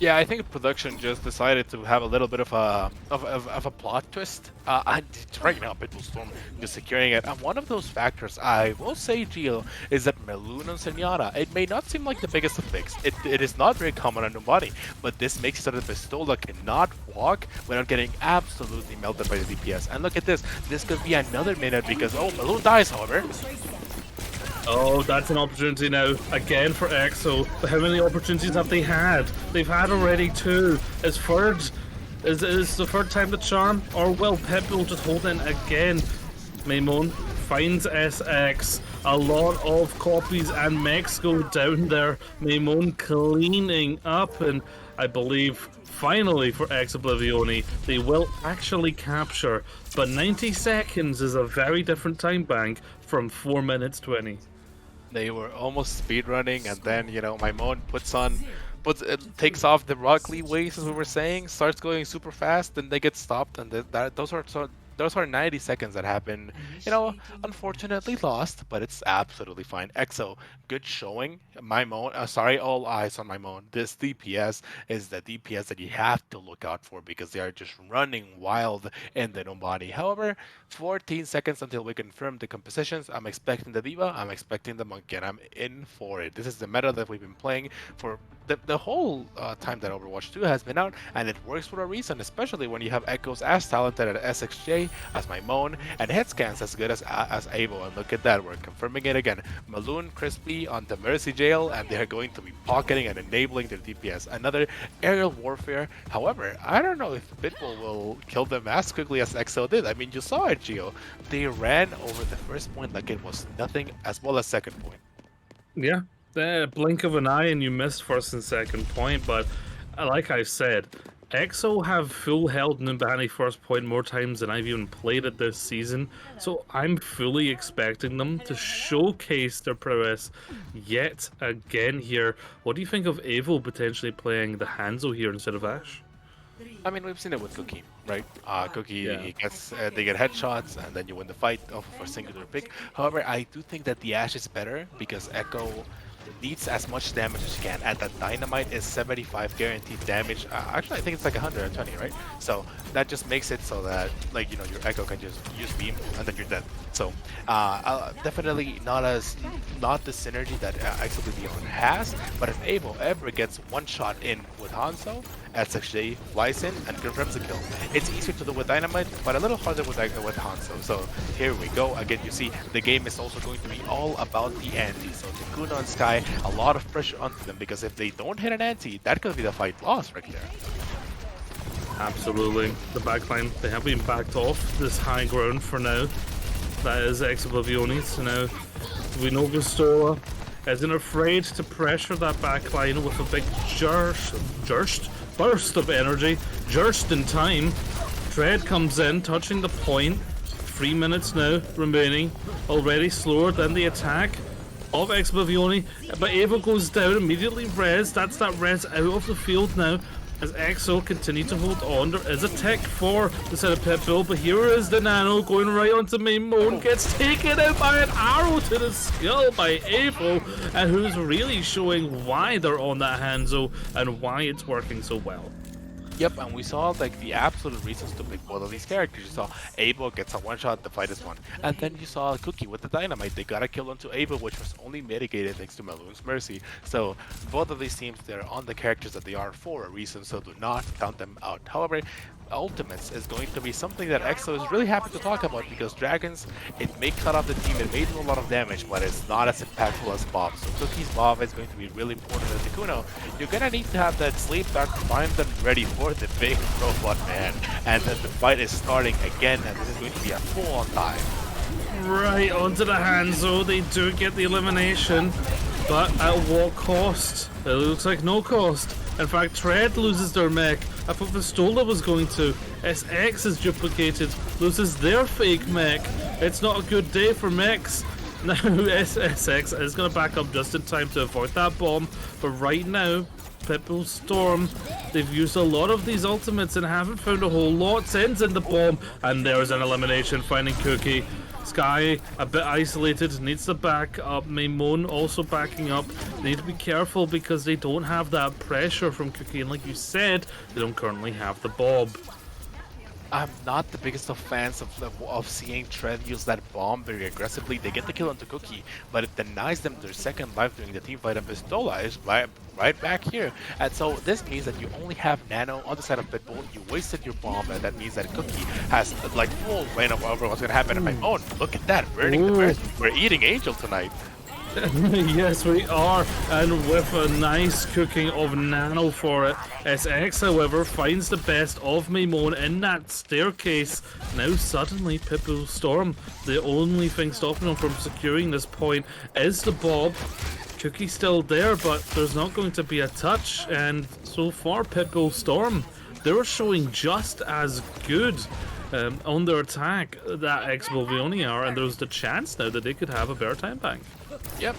Yeah, I think production just decided to have a little bit of a plot twist. And right now, Pitbull Storm is securing it. And one of those factors, I will say, Gio, is that Meloon and Zenyatta, it may not seem like the biggest of picks. It is not very common on nobody, but this makes it so that Pistola cannot walk without getting absolutely melted by the DPS. And look at this. This could be another minute because, oh, Meloon dies, however. Oh, that's an opportunity now, again for EXO. But how many opportunities have they had? They've had already 2. Is the third time the charm? Or will Pitbull just hold in again? Maimon finds SX. A lot of copies and mechs go down there. Maimon cleaning up, and I believe finally for Oblivione, they will actually capture. But 90 seconds is a very different time bank from 4 minutes 20. They were almost speedrunning, and then, you know, Maimon takes off the Rock Lee waves, as we were saying, starts going super fast, and they get stopped, and those are 90 seconds that happen, you know, unfortunately lost, but it's absolutely fine. EXO, good showing. Maimon, all eyes on Maimon. This DPS is the DPS that you have to look out for because they are just running wild in the nobody. However, 14 seconds until we confirm the compositions. I'm expecting the Diva, I'm expecting the Monkey, and I'm in for it. This is the meta that we've been playing for the whole time that Overwatch 2 has been out, and it works for a reason, especially when you have Echoes as talented at SXJ as Maimon and Headscans as good as Avo. And look at that, we're confirming it again. Maloon, Crispy on the Mercy Jail, and they're going to be pocketing and enabling their DPS. Another aerial warfare. However, I don't know if Pitbull will kill them as quickly as EXO did. I mean, you saw it, Gio. They ran over the first point like it was nothing, as well as second point. Yeah. The blink of an eye and you missed first and second point, but like I said, EXO have full held Numbani first point more times than I've even played it this season, so I'm fully expecting them to showcase their prowess yet again here. What do you think of Evo potentially playing the Hanzo here instead of Ashe? I mean, we've seen it with Cookie, right? Cookie, Yeah. he gets, they get headshots, and then you win the fight off of a singular pick. However, I do think that the Ashe is better because Echo needs as much damage as you can. And that Dynamite is 75 guaranteed damage. Actually, I think it's like 120, right? So that just makes it so that, like, you know, your Echo can just use beam and then you're dead. So definitely not the synergy that Oblivione has. But if Avo ever gets one shot in with Hanzo, SXJ flies in and confirms the kill. It's easier to do with Dynamite, but a little harder with Hanzo. So here we go. Again, you see the game is also going to be all about the anti. So Takuna and Sky, a lot of pressure onto them because if they don't hit an anti, that could be the fight lost right there. Absolutely. The backline, they have been backed off this high ground for now. That is Oblivione. So now we know Vistola isn't afraid to pressure that backline with a big burst of energy. Just in time. Dread comes in, touching the point. 3 minutes now remaining. Already slower than the attack of Oblivione. But Ava goes down, immediately res. That's that res out of the field now. As EXO continue to hold on. There is a tech for the set of Pitbull, but here is the Nano going right onto Maimone, gets taken out by an arrow to the skull by Avo, and who's really showing why they're on that Hanzo and why it's working so well. Yep, and we saw like the absolute reasons to pick both of these characters. You saw Avo gets a one-shot, the fight is won. And then you saw Cookie with the dynamite. They got a kill onto Avo, which was only mitigated thanks to Meloon's mercy. So both of these teams, they're on the characters that they are for a reason, so do not count them out. However, Ultimates is going to be something that EXO is really happy to talk about, because Dragons, it may cut off the team, it may do a lot of damage, but it's not as impactful as Bob. So Cookie's Bob is going to be really important in Kuno. You're gonna need to have that sleep back primed and ready for the big robot man. And then the fight is starting again, and this is going to be a full-on time. Right onto the Hanzo, they do get the elimination, but at what cost? It looks like no cost. In fact, Tread loses their mech. I thought Vistola was going to. SX is duplicated, loses their fake mech. It's not a good day for mechs. Now SSX is going to back up just in time to avoid that bomb, but right now, Pitbull Storm, they've used a lot of these ultimates and haven't found a whole lot. Sends in the bomb, and there's an elimination, finding Cookie. Sky, a bit isolated, needs to back up. Maimone also backing up. They need to be careful because they don't have that pressure from Cookie, and like you said, they don't currently have the Bob. I'm not the biggest of fans of seeing Tread use that bomb very aggressively. They get the kill onto Cookie, but it denies them their second life during the team fight, and Pistola is right back here. And so this means that you only have Nano on the side of Pitbull. You wasted your bomb, and that means that Cookie has like full reign of over what's going to happen. And my own, look at that, burning the birds. We're eating Angel tonight. Yes, we are, and with a nice cooking of Nano for it. SX, however, finds the best of Maimone in that staircase. Now suddenly Pitbull Storm, the only thing stopping them from securing this point is the Bob. Cookie's still there, but there's not going to be a touch, and so far Pitbull Storm, they're showing just as good on their attack that Oblivione are, and there's the chance now that they could have a better time bank. Yep,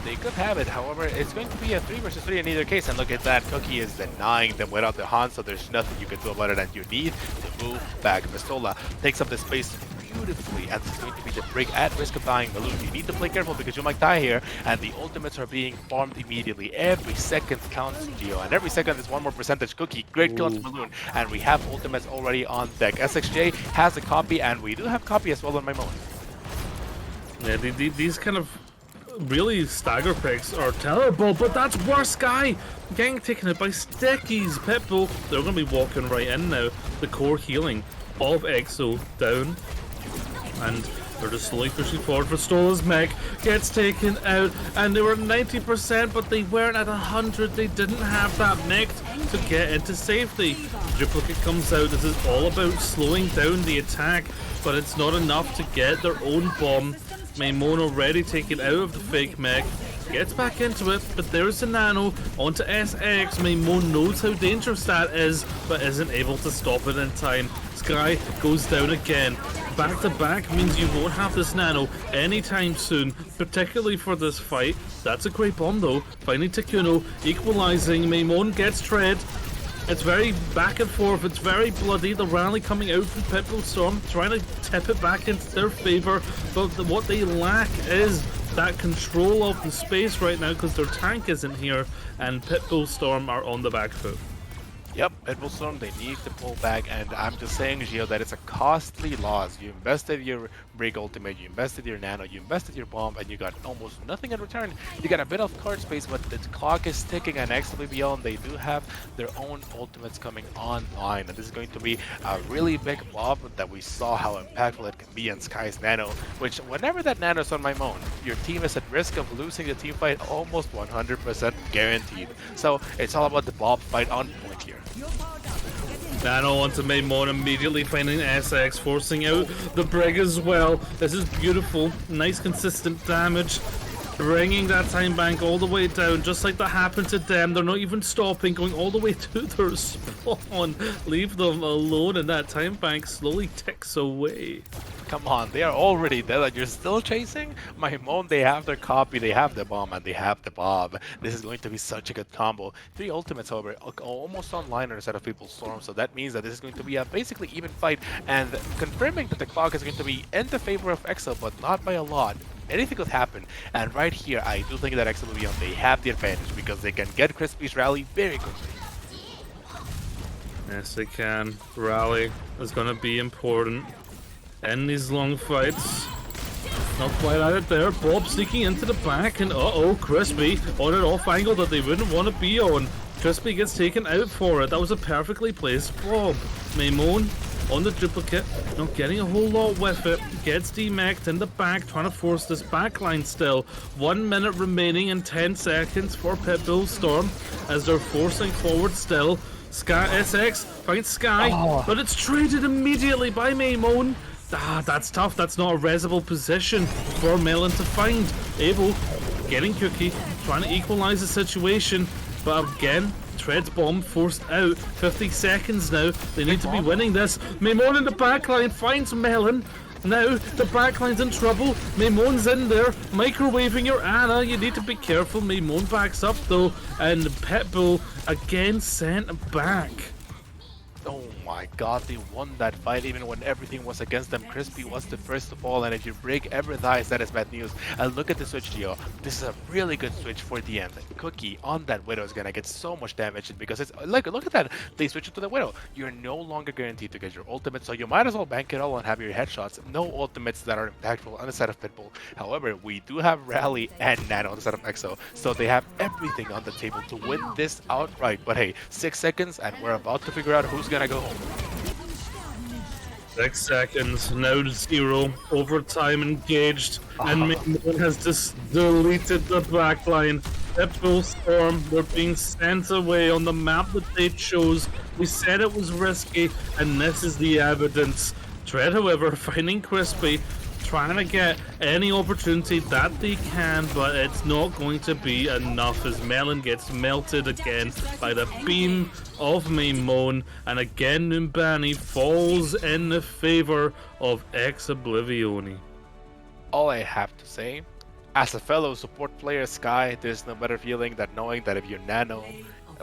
they could have it. However, it's going to be a 3 versus 3 in either case. And look at that, Cookie is denying them without the Han, so there's nothing you can do about it. And you need to move back. Pistola takes up the space beautifully, and it's going to be the break at risk of dying. Meloon, you need to play careful because you might die here. And the ultimates are being farmed immediately. Every second counts, Gio, and every second is one more percentage. Cookie, great kill on Meloon, and we have ultimates already on deck. SXJ has a copy, and we do have copy as well on Maimone. Yeah, these kind of really stagger picks are terrible, but that's worse. Guy getting taken out by Stickies. Pitbull, they're going to be walking right in now. The core healing of EXO down, and they're just slowly pushing forward. Vistola's mech gets taken out, and they were 90%, but they weren't at 100. They didn't have that mech to get into safety. Duplicate comes out. This is all about slowing down the attack, but it's not enough to get their own bomb. Maimone already taken out of the fake mech, gets back into it, but there's a Nano onto SX. Maimone knows how dangerous that is, but isn't able to stop it in time. Sky goes down again. Back to back means you won't have this Nano anytime soon, particularly for this fight. That's a great bomb though. Finding Takuno, equalizing. Maimone gets Tread. It's very back and forth, it's very bloody. The rally coming out from Pitbull Storm, trying to tip it back into their favor, but what they lack is that control of the space right now because their tank isn't here, and Pitbull Storm are on the back foot. Yep, Pitbull Storm, they need to pull back, and I'm just saying, Gio, that it's a costly loss. You invested your Break Ultimate, you invested your Nano, you invested your Bomb, and you got almost nothing in return. You got a bit of card space, but the clock is ticking, and Oblivione, they do have their own Ultimates coming online, and this is going to be a really big Bob that we saw how impactful it can be on Sky's Nano, which whenever that Nano's on Maimone, your team is at risk of losing the team fight almost 100% guaranteed. So it's all about the Bob fight on point here. Nano onto Maimon, immediately finding SX, forcing out the Brig as well. This is beautiful. Nice consistent damage. Bringing that time bank all the way down, just like that happened to them. They're not even stopping, going all the way to their spawn. Leave them alone, and that time bank slowly ticks away. Come on, they are already dead and you're still chasing? My mom, they have their copy, they have the bomb, and they have the bob. This is going to be such a good combo. 3 ultimates, however, almost online instead of Pitbull Storm, so that means that this is going to be a basically even fight, and confirming that the clock is going to be in the favor of EXO, but not by a lot. Anything could happen, and right here, I do think that Oblivione, they have the advantage because they can get Crispy's rally very quickly. Yes, they can. Rally is going to be important in these long fights. Not quite at it there. Bob sneaking into the back, and uh-oh, Crispy on an off angle that they wouldn't want to be on. Crispy gets taken out for it. That was a perfectly placed Bob. Maimon on the duplicate, not getting a whole lot with it. Gets demeched in the back, trying to force this backline still. 1 minute remaining and 10 seconds for Pitbull Storm as they're forcing forward still. Sky SX finds Sky, but it's traded immediately by Maimon. That's tough. That's not a resible position for Melon to find. Abel getting Cookie, trying to equalize the situation, but again, Tread's bomb forced out. 50 seconds now. They need to be winning this. Maimon in the backline finds Melon. Now the backline's in trouble. Maimon's in there, microwaving your Ana. You need to be careful. Maimon backs up though, and Pitbull again sent back. Oh my god, they won that fight even when everything was against them. Crispy was the first to fall, and if your break ever dies, that is bad news. And look at the switch, Gio. This is a really good switch for the end. Cookie on that Widow is gonna get so much damage because it's like, look at that. They switch it to the Widow. You're no longer guaranteed to get your ultimate, so you might as well bank it all and have your headshots. No ultimates that are impactful on the side of Pitbull. However, we do have Rally and Nano on the side of EXO, so they have everything on the table to win this outright. But hey, 6 seconds, and we're about to figure out who's gonna go home. 6 seconds, now 0, overtime engaged, and Maimon has just deleted the backline. Pitbull Storm, they're being sent away on the map that they chose. We said it was risky, and this is the evidence. Tread, however, finding Crispy, trying to get any opportunity that they can, but it's not going to be enough as Melon gets melted again by the beam of Maimon, and again Numbani falls in the favor of Oblivione. All I have to say, as a fellow support player, Sky, there's no better feeling than knowing that if you're Nano,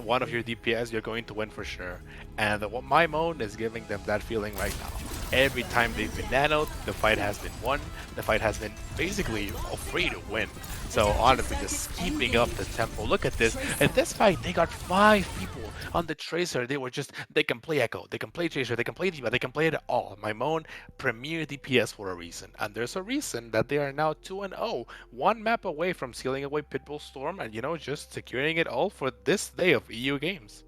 one of your DPS, you're going to win for sure. And my Maimon is giving them that feeling right now. Every time they've been nanoed, the fight has been won. The fight has been basically free to win. So honestly, just keeping up the tempo. Look at this. In this fight, they got 5 people on the Tracer. They can play Echo, they can play Tracer, they can play D.Va, they can play it all. Maimon, premier DPS for a reason. And there's a reason that they are now 2-0. 1 map away from sealing away Pitbull Storm and, just securing it all for this day of EU games.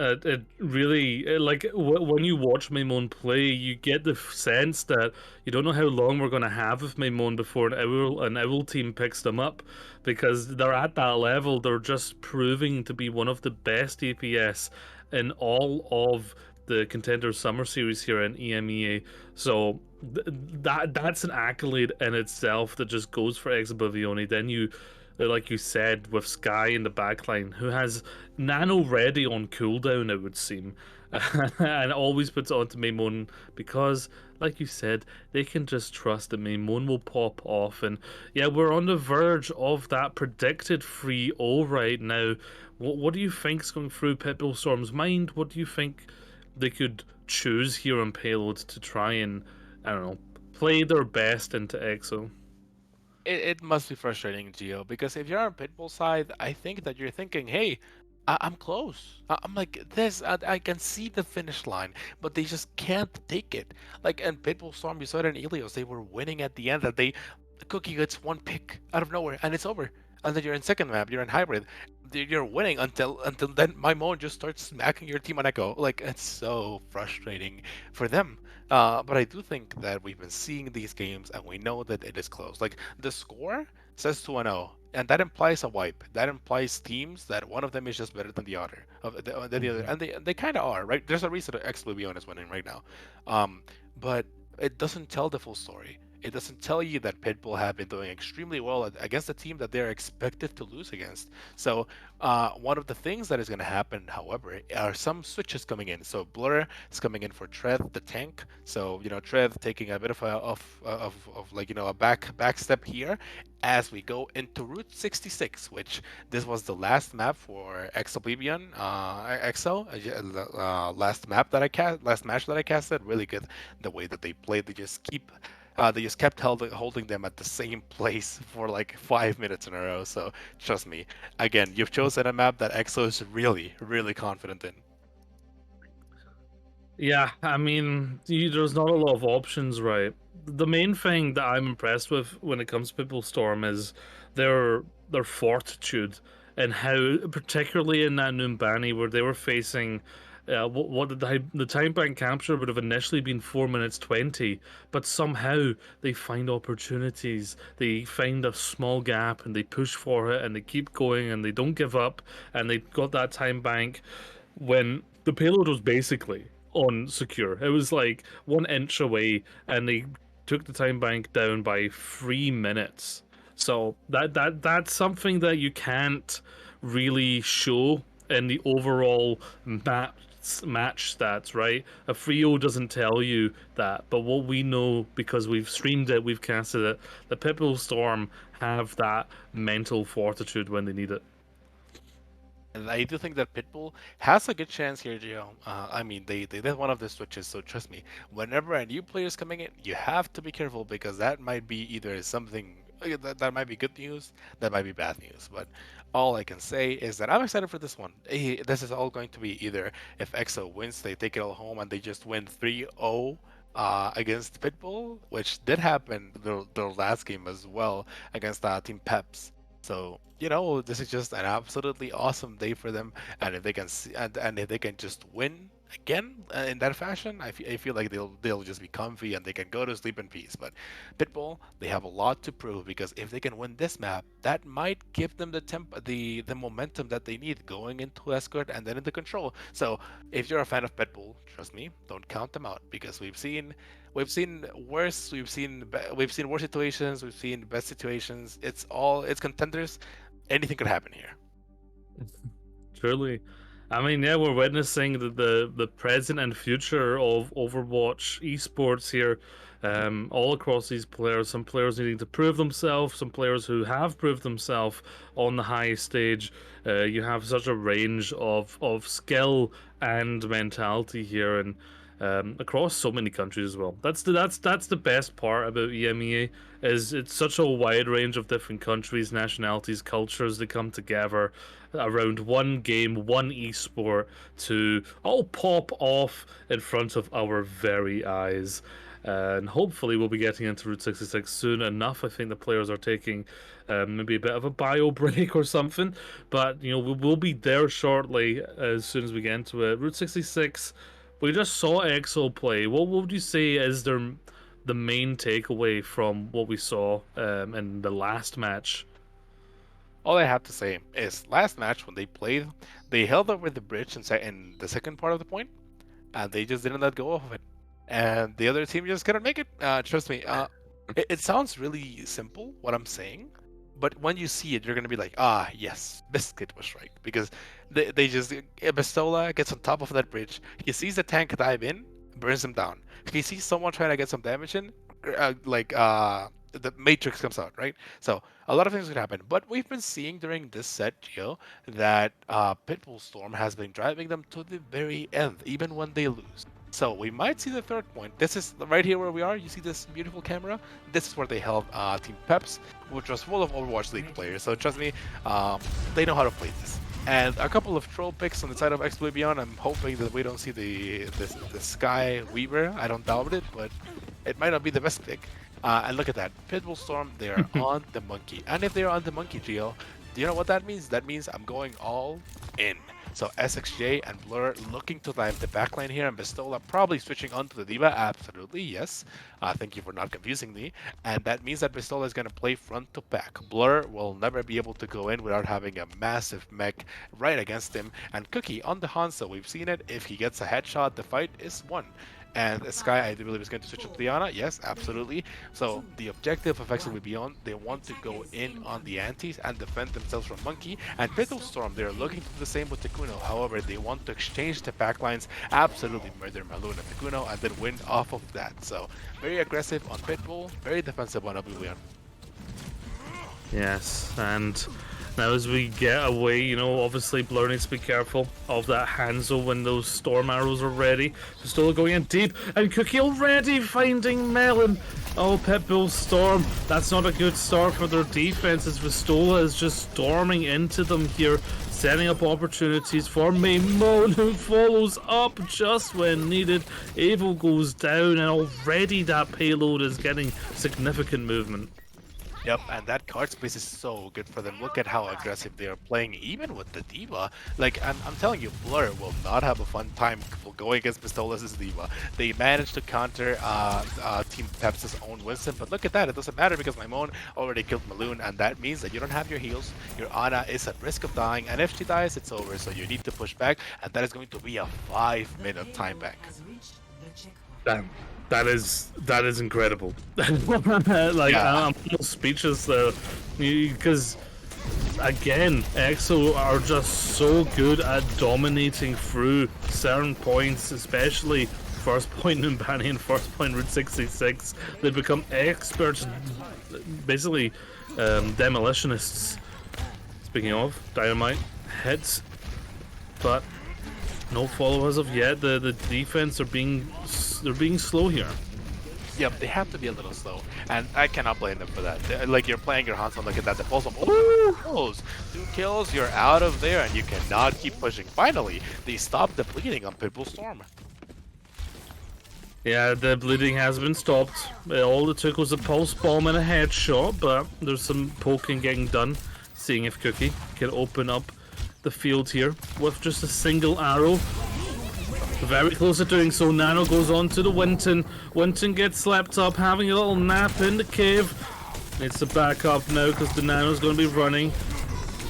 It really, when you watch Maimon play, you get the sense that you don't know how long we're going to have with Maimon before an Owl team picks them up, because they're at that level. They're just proving to be one of the best DPS in all of the Contenders Summer Series here in EMEA. So that's an accolade in itself that just goes for Oblivione. Then you, like you said, with Sky in the backline, who has Nano ready on cooldown, it would seem, and always puts it onto Maimon because, like you said, they can just trust that Maimon will pop off. And yeah, we're on the verge of that predicted 3-0 right now. What do you think's going through Pitbull Storm's mind? What do you think they could choose here on Payload to try and, I don't know, play their best into EXO? It must be frustrating, Gio, because if you're on Pitbull side, I think that you're thinking, hey, I'm close. I'm like this. I can see the finish line, but they just can't take it. Like in Pitbull Storm, you saw it in Ilios. They were winning at the end. That the Cookie gets 1 pick out of nowhere, and it's over. And then you're in second map. You're in hybrid. You're winning until then. Maimon just starts smacking your team on Echo. Like, it's so frustrating for them. But I do think that we've been seeing these games and we know that it is close. Like the score says 2-0, and that implies a wipe. That implies teams that one of them is just better than the other, than the other, Mhm. and they kind of are, right? There's a reason that Oblivione is winning right now, but it doesn't tell the full story. It doesn't tell you that Pitbull have been doing extremely well against a team that they're expected to lose against. So one of the things that is going to happen, however, are some switches coming in. So Blur is coming in for Trev, the tank. So Trev taking a bit of of like a back step here as we go into Route 66, which this was the last map for X Oblivion, XO, last match that I casted. Really good the way that they played. They just kept holding them at the same place for like 5 minutes in a row. So trust me, again, you've chosen a map that EXO is really, really confident in. Yeah, I mean, there's not a lot of options, right? The main thing that I'm impressed with when it comes to Pitbull Storm is their fortitude and how, particularly in that Numbani where they were facing. What the time bank capture would have initially been 4 minutes 20, but somehow they find opportunities. They find a small gap and they push for it and they keep going and they don't give up and they got that time bank when the payload was basically on secure. It was like 1 inch away, and they took the time bank down by 3 minutes. So that's something that you can't really show in the overall match stats, right? A 3-0 doesn't tell you that, but what we know because we've streamed it, we've casted it, the Pitbull Storm have that mental fortitude when they need it. And I do think that Pitbull has a good chance here, Gio. I mean, they did one of the switches, so trust me, whenever a new player is coming in, you have to be careful because that might be either something that might be good news, that might be bad news. But all I can say is that I'm excited for this one. This is all going to be either if EXO wins, they take it all home and they just win 3-0 against Pitbull, which did happen the last game as well against Team Peps. So, this is just an absolutely awesome day for them. And if they can and if they can just win again in that fashion, I feel like they'll just be comfy and they can go to sleep in peace. But Pitbull, they have a lot to prove because if they can win this map, that might give them the momentum that they need going into Escort and then into Control. So if you're a fan of Pitbull, trust me, don't count them out because we've seen worse, we've seen worse situations, we've seen best situations. It's contenders. Anything could happen here. Truly. I mean, yeah, we're witnessing the present and future of Overwatch esports here, all across these players. Some players needing to prove themselves, some players who have proved themselves on the highest stage. You have such a range of skill and mentality here, and across so many countries as well. That's the best part about EMEA is it's such a wide range of different countries, nationalities, cultures that come together around one game, one esport to all pop off in front of our very eyes. And hopefully, we'll be getting into Route 66 soon enough. I think the players are taking maybe a bit of a bio break or something, but we will be there shortly as soon as we get into it. Route 66, we just saw EXO play. What would you say is the main takeaway from what we saw in the last match? All I have to say is last match when they played, they held over the bridge in the second part of the point, and they just didn't let go of it. And the other team just couldn't make it. Trust me. It sounds really simple what I'm saying, but when you see it, you're gonna be like, ah, yes, Biscuit was right because they just Bestola gets on top of that bridge. He sees the tank dive in, burns him down. He sees someone trying to get some damage in, the Matrix comes out, right? So a lot of things could happen. But we've been seeing during this set, Gio, that Pitbull Storm has been driving them to the very end, even when they lose. So we might see the third point. This is right here where we are. You see this beautiful camera? This is where they held Team Peps, which was full of Overwatch League players. So trust me, they know how to play this. And a couple of troll picks on the side of Oblivion. I'm hoping that we don't see the Sky Weaver. I don't doubt it, but it might not be the best pick. And look at that, Pitbull Storm. They are on the monkey, and if they are on the monkey, Geo, do you know what that means? That means I'm going all in. So SXJ and Blur looking to dive the backline here, and Pistola probably switching onto the Diva. Absolutely, yes. Thank you for not confusing me. And that means that Pistola is going to play front to back. Blur will never be able to go in without having a massive mech right against him. And Cookie on the Hanzo, we've seen it. If he gets a headshot, the fight is won. And Sky, I do believe, is going to switch to Diana. Yes, absolutely. So the objective of Exo will be on. They want to go in on the antis and defend themselves from Monkey. And Pitbull Storm, they're looking to do the same with Takuno. However, they want to exchange the backlines, absolutely murder Malone and Takuno, and then win off of that. So very aggressive on Pitbull, very defensive on Oblivione. Yes, and now as we get away, you know, obviously Blur needs to be careful of that Hanzo when those storm arrows are ready. Pistola going in deep, and Cookie already finding Melon. Oh, Pitbull Storm, that's not a good start for their defense as Pistola is just storming into them here, setting up opportunities for Maimon, who follows up just when needed. Avo goes down, and already that payload is getting significant movement. Yep, and that card space is so good for them. Look at how aggressive they are playing, even with the Diva. Like, I'm telling you, Blur will not have a fun time going against Pistola's Diva. They managed to counter Team Pep's own Winston, but look at that, it doesn't matter because Maimon already killed Maloon, and that means that you don't have your heals. Your Ana is at risk of dying, and if she dies, it's over, so you need to push back, and that is going to be a 5-minute time back. Damn. That is incredible. Like, Yeah. I'm almost speechless there, because again, EXO are just so good at dominating through certain points, especially first point Numbani and first point Route 66. They become experts, basically demolitionists. Speaking of, Dynamite hits, but no follow as of yet. The defense are being slow here. Yep, they have to be a little slow, and I cannot blame them for that. Like, you're playing your Hanzo, look at that, the pulse of 2 kills, you're out of there, and you cannot keep pushing. Finally, they stopped the bleeding on Pitbull Storm. Yeah, the bleeding has been stopped. All it took was a pulse bomb and a headshot, but there's some poking getting done, seeing if Cookie can open up the field here with just a single arrow. Very close to doing so. Nano goes on to the Winton. Winton gets slapped up, having a little nap in the cave. Needs to back up now because the Nano's going to be running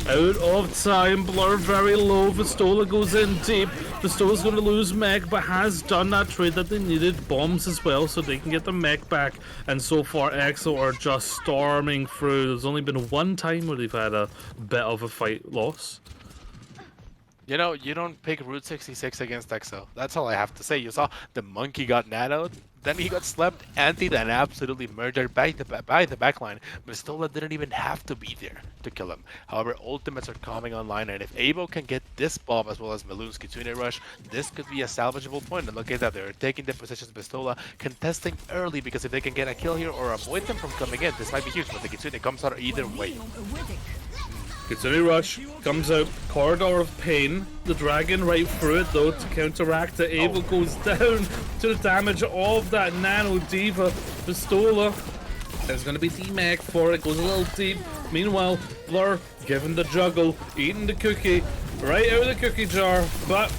out of time. Blur very low. Pistola goes in deep. Pistola's going to lose mech, but has done that trade that they needed. Bombs as well, so they can get the mech back. And so far, EXO are just storming through. There's only been one time where they've had a bit of a fight loss. You know, you don't pick Route 66 against EXO. That's all I have to say. You saw the Monkey got nanoed, then he got slept, antied, and absolutely murdered by the backline. But Pistola didn't even have to be there to kill him. However, ultimates are coming online, and if Avo can get this bomb as well as Maloon's Kitsune Rush, this could be a salvageable point. And look at that, they're taking the positions. Pistola contesting early because if they can get a kill here or avoid them from coming in, this might be huge. But the Kitsune comes out either way. Kitsune Rush comes out, Corridor of Pain, the dragon right through it though to counteract it. Avo goes down to the damage of that Nano Diva. Pistola, there's going to be D-Mech for it, goes a little deep. Meanwhile, Blur given the juggle, eating the cookie, right out of the cookie jar. But,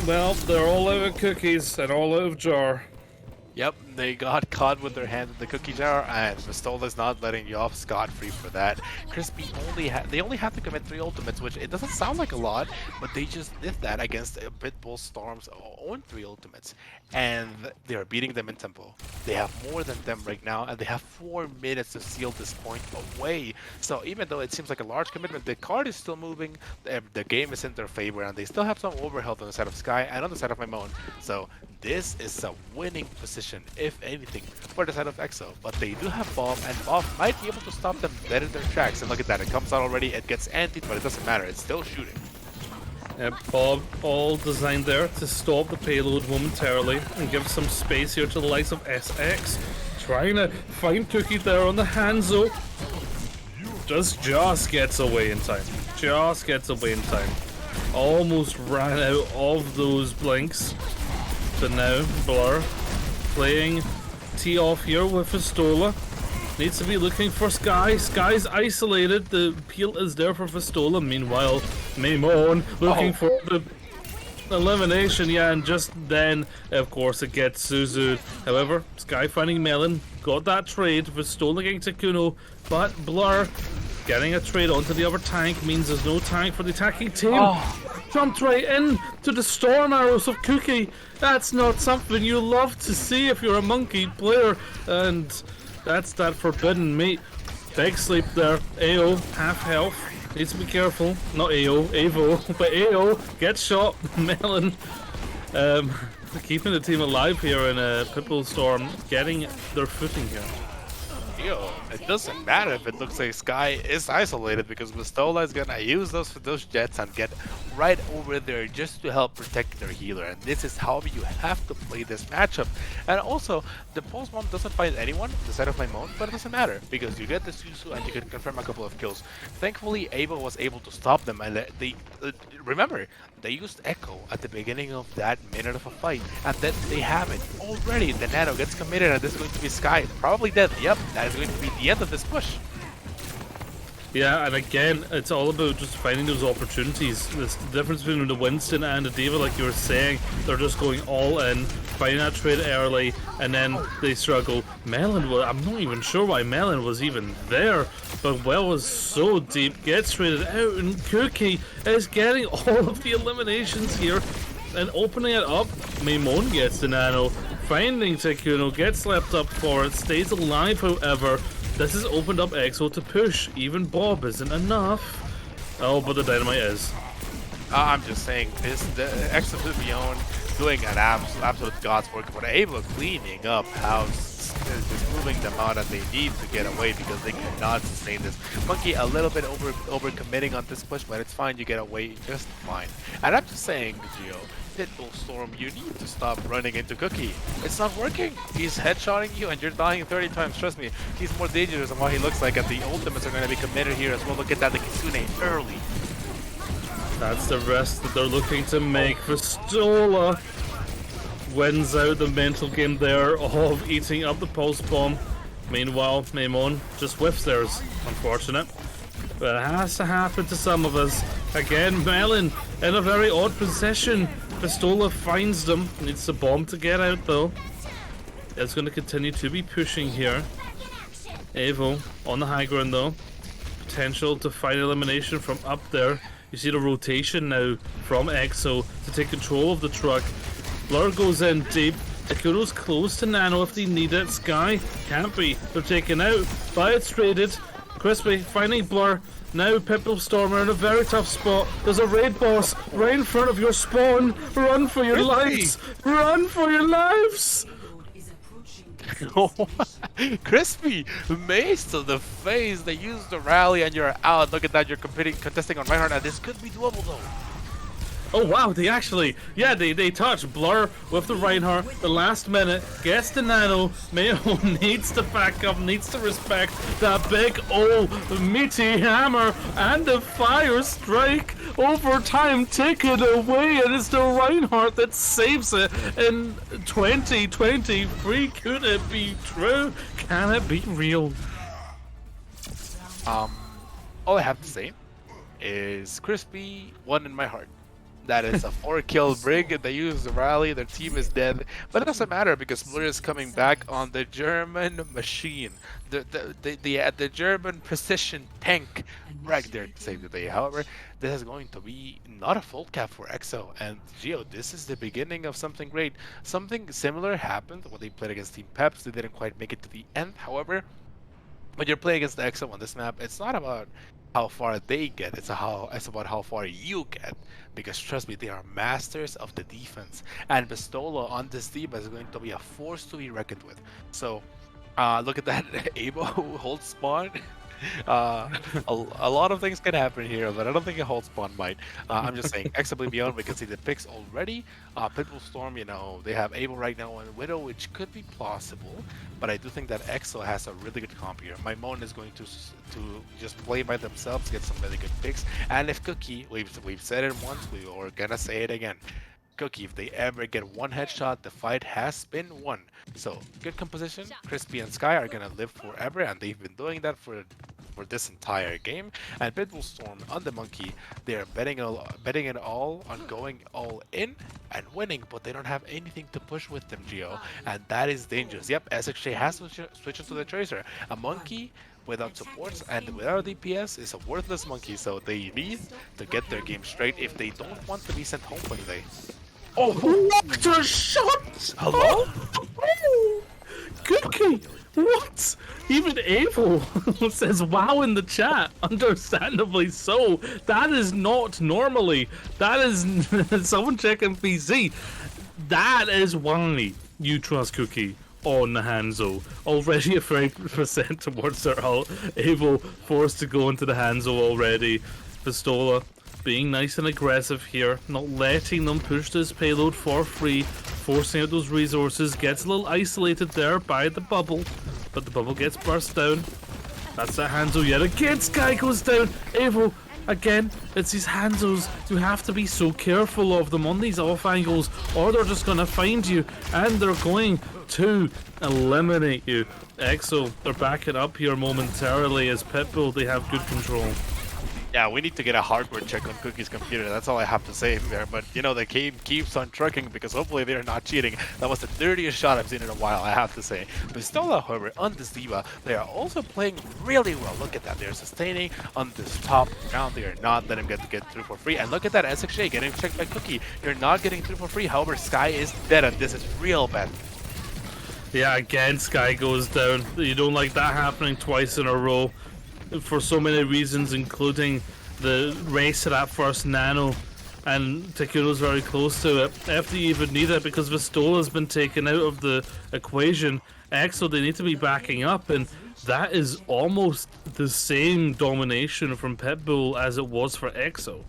well, they're all out of cookies and all out of jar. Yep, they got caught with their hand in the cookie jar, and Pistola's not letting you off scot-free for that. Crispy only have to commit 3 ultimates, which it doesn't sound like a lot, but they just did that against Pitbull Storm's own 3 ultimates, and they are beating them in tempo. They have more than them right now, and they have 4 minutes to seal this point away. So even though it seems like a large commitment, the card is still moving, the game is in their favor, and they still have some overhealth on the side of Sky and on the side of Maimon. So this is a winning position, if anything, for the side of EXO. But they do have Bomb, and Bomb might be able to stop them dead in their tracks. And look at that, it comes out already, it gets antied, but it doesn't matter, it's still shooting. Bob, all designed there to stop the payload momentarily and give some space here to the likes of SX. Trying to find Cookie there on the Hanzo. Just gets away in time. Just gets away in time. Almost ran out of those blinks. But now, Blur playing tee off here with Pistola. needs to be looking for Sky. Sky's isolated. The peel is there for Vistola. Meanwhile, Maimon looking for the elimination. Yeah, and just then, of course, it gets Suzu. However, Sky finding Melon. Got that trade. Vistola getting to Kuno. But Blur getting a trade onto the other tank means there's no tank for the attacking team. Jumped right in to the storm arrows of Cookie. That's not something you love to see if you're a monkey player. And that's that forbidden meat. Big sleep there. AO, half health. Needs to be careful. Not AO, Avo. But AO gets shot. Melon. Keeping the team alive here in a Pitbull storm. Getting their footing here. It doesn't matter if it looks like Sky is isolated because Vistola is gonna use those jets and get right over there just to help protect their healer. And this is how you have to play this matchup. And also, the pulse bomb doesn't find anyone on the side of my mode, but it doesn't matter because you get the Suzu and you can confirm a couple of kills. Thankfully, Ava was able to stop them, and they remember they used Echo at the beginning of that minute of a fight, and then they have it already. The Nano gets committed, and this is going to be Sky probably dead. Yep, that is going to be the end of this push. Yeah, and again, it's all about just finding those opportunities. This difference between the Winston and the Diva, like you were saying, they're just going all in, finding that trade early, and then they struggle. Melon, well, I'm not even sure why Melon was even there, but Well was so deep, gets traded out, and Cookie is getting all of the eliminations here and opening it up. Maimon gets the Nano, finding Tekuno, gets slapped up for it, stays alive, however. This has opened up EXO to push. Even Bob isn't enough. Oh, but the Dynamite is. I'm just saying, the Oblivione doing an absolute God's work, but Ava cleaning up house, just moving them out, and they need to get away because they cannot sustain this. Monkey a little bit over committing on this push, but it's fine. You get away just fine. And I'm just saying, Gio, Pitbull Storm, you need to stop running into Cookie. It's not working. He's headshotting you and you're dying 30 times. Trust me, he's more dangerous than what he looks like, and the ultimates are going to be committed here as well. Look at that, the Kitsune early. That's the rest that they're looking to make. Vistola wins out the mental game there of eating up the pulse bomb. Meanwhile, Maimon just whiffs theirs. Unfortunate. But it has to happen to some of us. Again, Melon in a very odd position. Vistola finds them. Needs the bomb to get out though. It's going to continue to be pushing here. Evo on the high ground though. Potential to find elimination from up there. You see the rotation now from EXO to take control of the truck. Blur goes in deep. Akuro's close to Nano if they need it. Sky can't be. They're taken out. But it's traded. Crispy finding Blur. Now Pitbull Stormer in a very tough spot. There's a raid boss right in front of your spawn. Run for your lives! Run for your lives! Crispy! Mace to the face. They use the rally and you're out. Look at that, you're contesting on Reinhardt, and this could be doable though. Oh wow, they actually, yeah, they touch Blur with the Reinhardt, the last minute, gets the Nano. Mayo needs to back up, needs to respect that big old meaty hammer, and the fire strike over time taken away, and it's the Reinhardt that saves it in 2023. Could it be true? Can it be real? All I have to say is Crispy won in my heart. That is a 4-kill Brig. They use the rally. Their team is dead, but it doesn't matter because Blur is coming back on the German machine, the German precision tank right there to save the day. However, this is going to be not a full cap for EXO, and Gio, this is the beginning of something great. Something similar happened when they played against Team Peps. They didn't quite make it to the end. However, when you're playing against EXO on this map, it's not about how far they get, it's about how far you get, because trust me, they are masters of the defense, and Vistola on this team is going to be a force to be reckoned with. So look at that. Abo holds spawn. A lot of things can happen here, but I don't think a hold spawn might. I'm just saying, Oblivione, we can see the picks already. Pitbull Storm, you know, they have Able right now and Widow, which could be plausible, but I do think that EXO has a really good comp here. My Mon is going to just play by themselves, get some really good picks, and if Cookie, we've said it once, we are gonna say it again. Cookie, if they ever get one headshot, the fight has been won. So good composition. Crispy and Sky are gonna live forever, and they've been doing that for this entire game. And Pitbull Storm on the Monkey, they're betting it all on going all in and winning, but they don't have anything to push with them, Gio, and that is dangerous. Yep, SXJ has switched to the Tracer. A Monkey without supports and without DPS is a worthless Monkey, so they need to get their game straight if they don't want to be sent home for the day. Oh, what a shot! Hello? Oh, Cookie! What? Even Avo says wow in the chat. Understandably so. That is not normally. That is someone checking PC. That is why you trust Cookie on the Hanzo. Already a 30% towards their ult. Avo forced to go into the Hanzo already. Pistola being nice and aggressive here, not letting them push this payload for free, forcing out those resources, gets a little isolated there by the bubble, but the bubble gets burst down. That's that Hanzo yet again. Sky goes down. Evo, again, it's these Hanzos. You have to be so careful of them on these off angles, or they're just gonna find you, and they're going to eliminate you. EXO, they're backing up here momentarily as Pitbull, they have good control. Yeah, we need to get a hardware check on Cookie's computer. That's all I have to say there. But, you know, the game keeps on trucking because hopefully they're not cheating. That was the dirtiest shot I've seen in a while, I have to say. Pistola, however, on this Diva, they are also playing really well. Look at that. They're sustaining on this top round. They are not letting them get through for free. And look at that SXJ getting checked by Cookie. You're not getting through for free. However, Sky is dead, and this is real bad. Yeah, again, Sky goes down. You don't like that happening twice in a row. For so many reasons, including the race to that first nano, and Takuro's very close to it. After you even need it, because Vistola's been taken out of the equation, EXO, they need to be backing up, and that is almost the same domination from Pitbull as it was for EXO.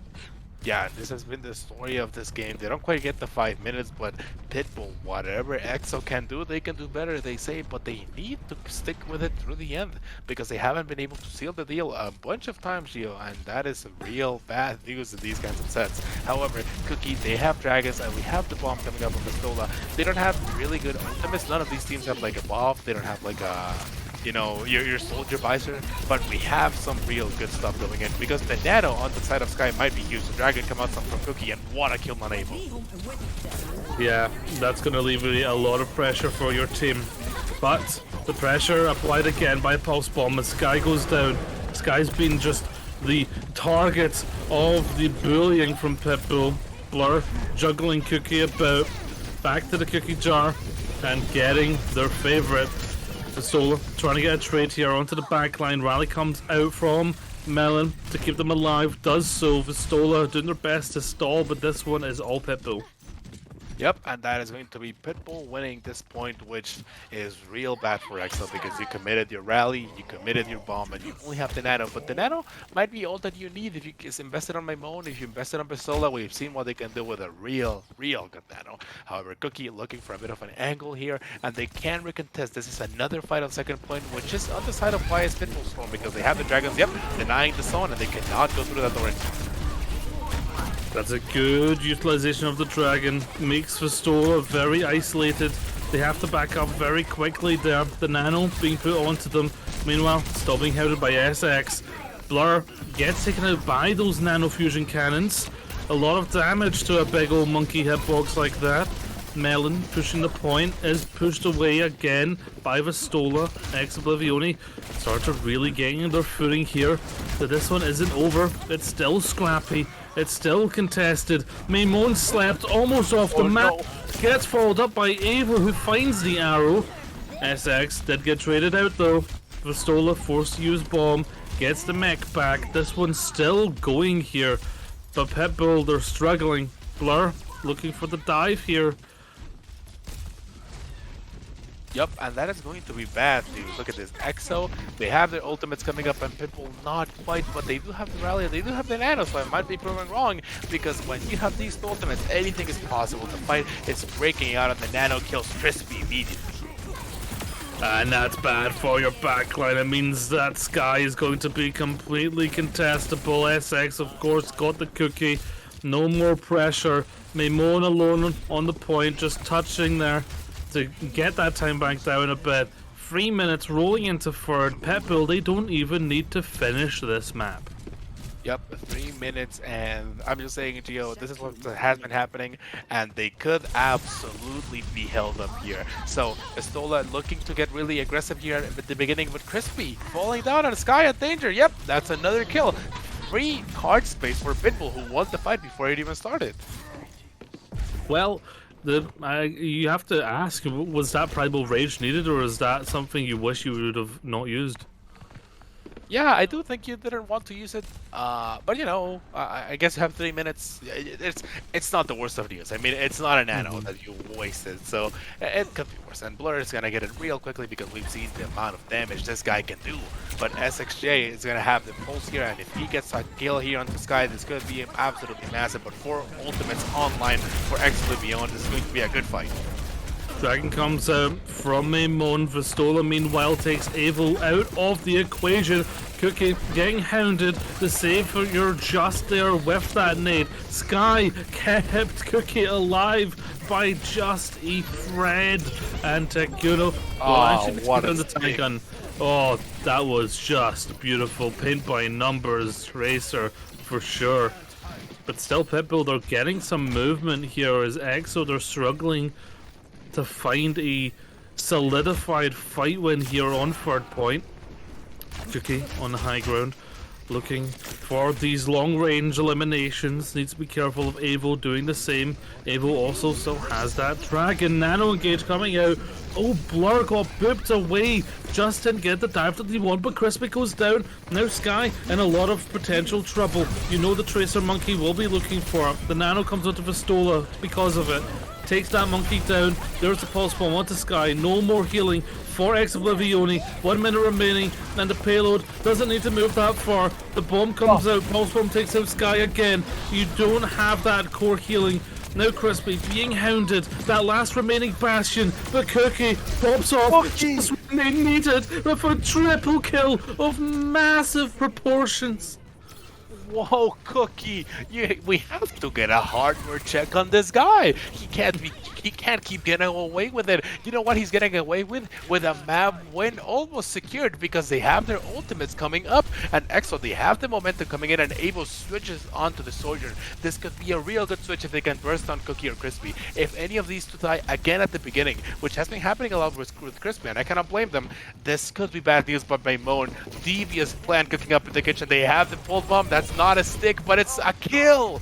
Yeah, this has been the story of this game. They don't quite get the 5 minutes, but Pitbull, whatever EXO can do, they can do better, they say, but they need to stick with it through the end because they haven't been able to seal the deal a bunch of times, Gio, and that is real bad news in these kinds of sets. However, Cookie, they have Dragons, and we have the bomb coming up from Pistola. They don't have really good ultimates. None of these teams have like a buff. They don't have like a, you know, your soldier visor, but we have some real good stuff going in because the nano on the side of Sky might be used. The dragon come out some from Cookie, and what a kill on Able. Yeah, that's going to alleviate a lot of pressure for your team, but the pressure applied again by Pulse Bomb as Sky goes down. Sky's been just the target of the bullying from Pitbull. Blur juggling Cookie about, back to the Cookie jar, and getting their favorite. Pistola trying to get a trade here onto the backline. Rally comes out from Melon to keep them alive. Does so. Pistola doing their best to stall, but this one is all Pitbull. Yep, and that is going to be Pitbull winning this point, which is real bad for EXO because you committed your rally, you committed your bomb, and you only have the nano. But the nano might be all that you need if you invested on Maimon, if you invested on Pistola. We've seen what they can do with a real good nano. However, Cookie looking for a bit of an angle here, and they can recontest. This is another fight on second point, which is on the side of Bias Pitbull Storm because they have the Dragons, yep, denying the zone, and they cannot go through that door. That's a good utilization of the Dragon. Makes Pistola very isolated. They have to back up very quickly there. The nano being put onto them. Meanwhile, still being held by SX. Blur gets taken out by those nano fusion cannons. A lot of damage to a big old monkey hitbox like that. Melon pushing the point is pushed away again by Pistola. Oblivione start to really getting their footing here. So this one isn't over. It's still scrappy. It's still contested. Maimon slept almost off the map. No. Gets followed up by Ava, who finds the arrow. SX did get traded out though. Pistola forced to use bomb. Gets the mech back. This one's still going here. But Pitbull, they're struggling. Blur looking for the dive here. Yep, and that is going to be bad, dude. Look at this. EXO, they have their ultimates coming up, and Pitbull not quite, but they do have the rally, they do have the nano, so I might be proving wrong, because when you have these ultimates, anything is possible. The fight is breaking out, and the nano kills Crispy immediately. And that's bad for your backline. It means that Sky is going to be completely contestable. SX, of course, got the cookie. No more pressure Maimon alone on the point, just touching there to get that time back down a bit. 3 minutes rolling into third. Pitbull, they don't even need to finish this map. Yep, 3 minutes, and I'm just saying, Gio, this is what has been happening, and they could absolutely be held up here. So, Estola looking to get really aggressive here at the beginning, but Crispy falling down on Sky at danger. Yep, that's another kill. Free card space for Pitbull, who won the fight before it even started. Well, you have to ask, was that Primal Rage needed, or is that something you wish you would have not used? Yeah, I do think you didn't want to use it, but you know, I guess you have 3 minutes. It's not the worst of news. I mean, it's not a nano that you wasted, so it could be worse. And Blur is gonna get it real quickly because we've seen the amount of damage this guy can do. But SXJ is gonna have the pulse here, and if he gets a kill here on the Sky, this could be absolutely massive. But 4 ultimates online for Oblivione, this is going to be a good fight. Dragon comes out from Maimon. Vistola, meanwhile, takes Evil out of the equation. Cookie getting hounded. The save for you're just there with that nade. Sky kept Cookie alive by just a thread. And Takuno what a the tank gun. Oh, that was just beautiful. Paint by numbers, Racer, for sure. But still, Pitbull, they're getting some movement here as EXO, they're struggling to find a solidified fight win here on third point. Cookie on the high ground, looking for these long-range eliminations. Needs to be careful of Avo doing the same. Avo also still has that Dragon Nano Engage coming out. Oh, Blur got booped away. Just didn't get the dive that they want, but Crispy goes down. Now Sky in a lot of potential trouble. You know the Tracer Monkey will be looking for it. The Nano comes out of Vistola because of it. Takes that monkey down. There's the pulse bomb onto Sky. No more healing for Oblivione. 1 minute remaining, and the payload doesn't need to move that far. The bomb comes out. Pulse bomb takes out Sky again. You don't have that core healing. Now Crispy being hounded. That last remaining bastion. But Cookie pops off just when they need it with a triple kill of massive proportions. Whoa, Cookie! We have to get a hardware check on this guy. He can't keep getting away with it. You know what he's getting away with? With a map win almost secured because they have their ultimates coming up, and EXO, they have the momentum coming in, and Avo switches onto the Soldier. This could be a real good switch if they can burst on Cookie or Crispy. If any of these two die again at the beginning, which has been happening a lot with Crispy, and I cannot blame them, this could be bad news. But Maimon, devious plan cooking up in the kitchen. They have the pull bomb. That's not a stick, but it's a kill.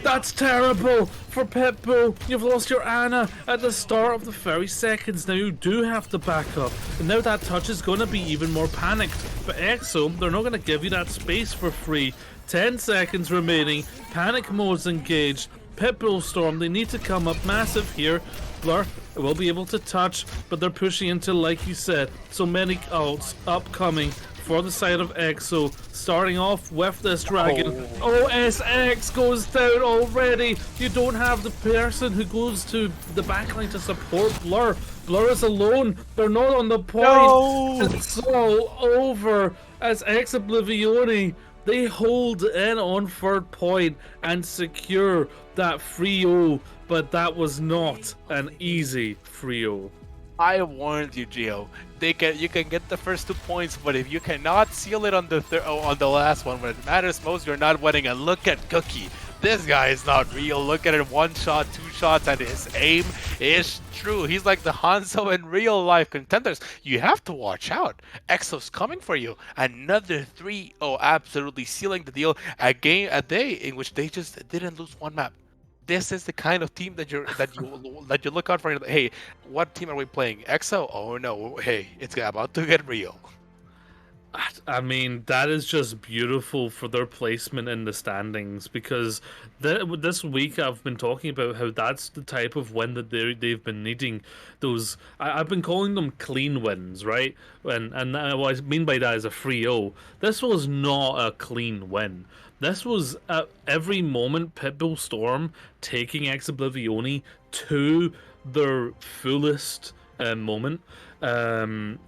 That's terrible for Pitbull. You've lost your Ana at the start of the very seconds. Now you do have to back up. And now that touch is going to be even more panicked. But EXO, they're not going to give you that space for free. 10 seconds remaining. Panic mode's engaged. Pitbull Storm, they need to come up massive here. Blur will be able to touch, but they're pushing into, like you said, so many ults upcoming for the side of EXO, starting off with this Dragon. OSX goes down already. You don't have the person who goes to the backline to support Blur. Blur is alone. They're not on the point. No. It's all over as Oblivione, they hold in on third point and secure that 3-0, but that was not an easy 3-0. I warned you, Gio. You can get the first 2 points, but if you cannot seal it on the last one, when it matters most, you're not winning. And look at Cookie. This guy is not real. Look at it, 1 shot, 2 shots, and his aim is true. He's like the Hanzo in real life contenders. You have to watch out. EXO's coming for you. Another 3-0, absolutely sealing the deal. A day in which they just didn't lose 1 map. This is the kind of team that you look out for. Hey, what team are we playing? EXO? Oh no! Hey, it's about to get real. I mean, that is just beautiful for their placement in the standings, because this week I've been talking about how that's the type of win that they've been needing. Those I've been calling them clean wins, right? And what I mean by that is a 3-0. This was not a clean win. This was at every moment Pitbull Storm taking Oblivione to their fullest moment. And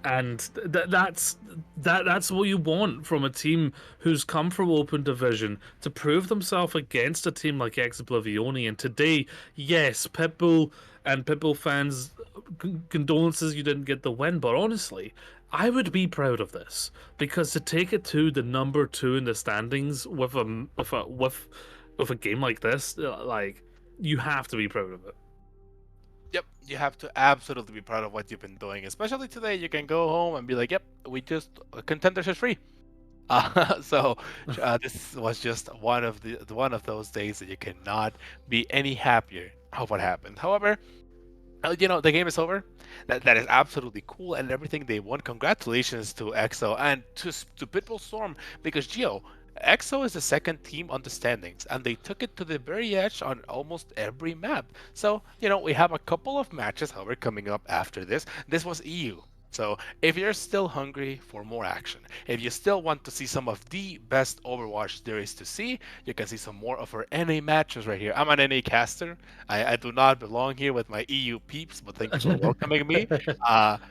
that's what you want from a team who's come from Open Division to prove themselves against a team like Oblivione. And today, yes, Pitbull and Pitbull fans, condolences you didn't get the win, but honestly, I would be proud of this because to take it to the number two in the standings with a game like this, like you have to be proud of it. Yep, you have to absolutely be proud of what you've been doing. Especially today, you can go home and be like, "Yep, we just contenders is free." So this was just one of those days that you cannot be any happier of what happened. However, the game is over. That is absolutely cool and everything they won. Congratulations to EXO and to Pitbull Storm because EXO is the second team on the standings and they took it to the very edge on almost every map. So we have a couple of matches, however, coming up after this. This was EU. So if you're still hungry for more action, if you still want to see some of the best Overwatch there is to see, you can see some more of our NA matches right here. I'm an NA caster. I do not belong here with my EU peeps, but thank you for welcoming me.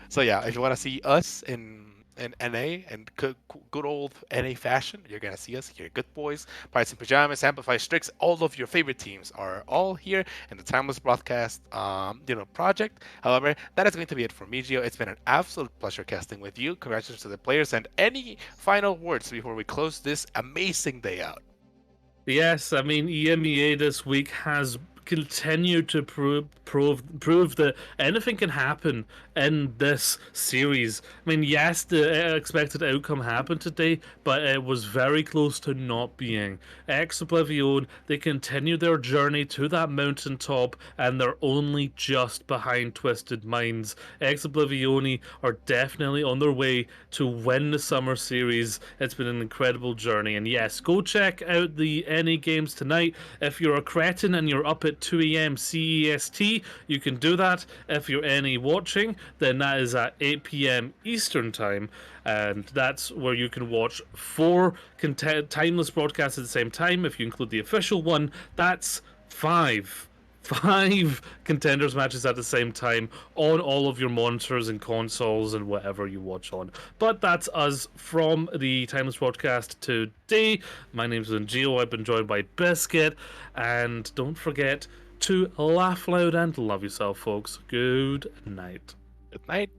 So yeah, if you want to see us in NA and good old NA fashion, you're gonna see us here. Good Boys, Pirates in Pajamas, Amplify Strix, all of your favorite teams are all here in the Timeless Broadcast, project. However, that is going to be it for me, Gio. It's been an absolute pleasure casting with you. Congratulations to the players, and any final words before we close this amazing day out? Yes, I mean EMEA this week has continued to prove that anything can happen in this series. I mean, yes, the expected outcome happened today, but it was very close to not being. Ex Oblivion, they continue their journey to that mountaintop, and they're only just behind Twisted Minds. Ex Oblivione are definitely on their way to win the Summer Series. It's been an incredible journey, and yes, go check out the NA games tonight. If you're a cretin and you're up at 2 a.m. CEST, you can do that. If you're NA watching, then that is at 8 p.m. Eastern Time, and that's where you can watch four timeless broadcasts at the same time. If you include the official one, that's five contenders matches at the same time on all of your monitors and consoles and whatever you watch on. But that's us from the Timeless Broadcast today. My name's Gio. I've been joined by Biscuit, and don't forget to laugh loud and love yourself, folks. Good night. Good night.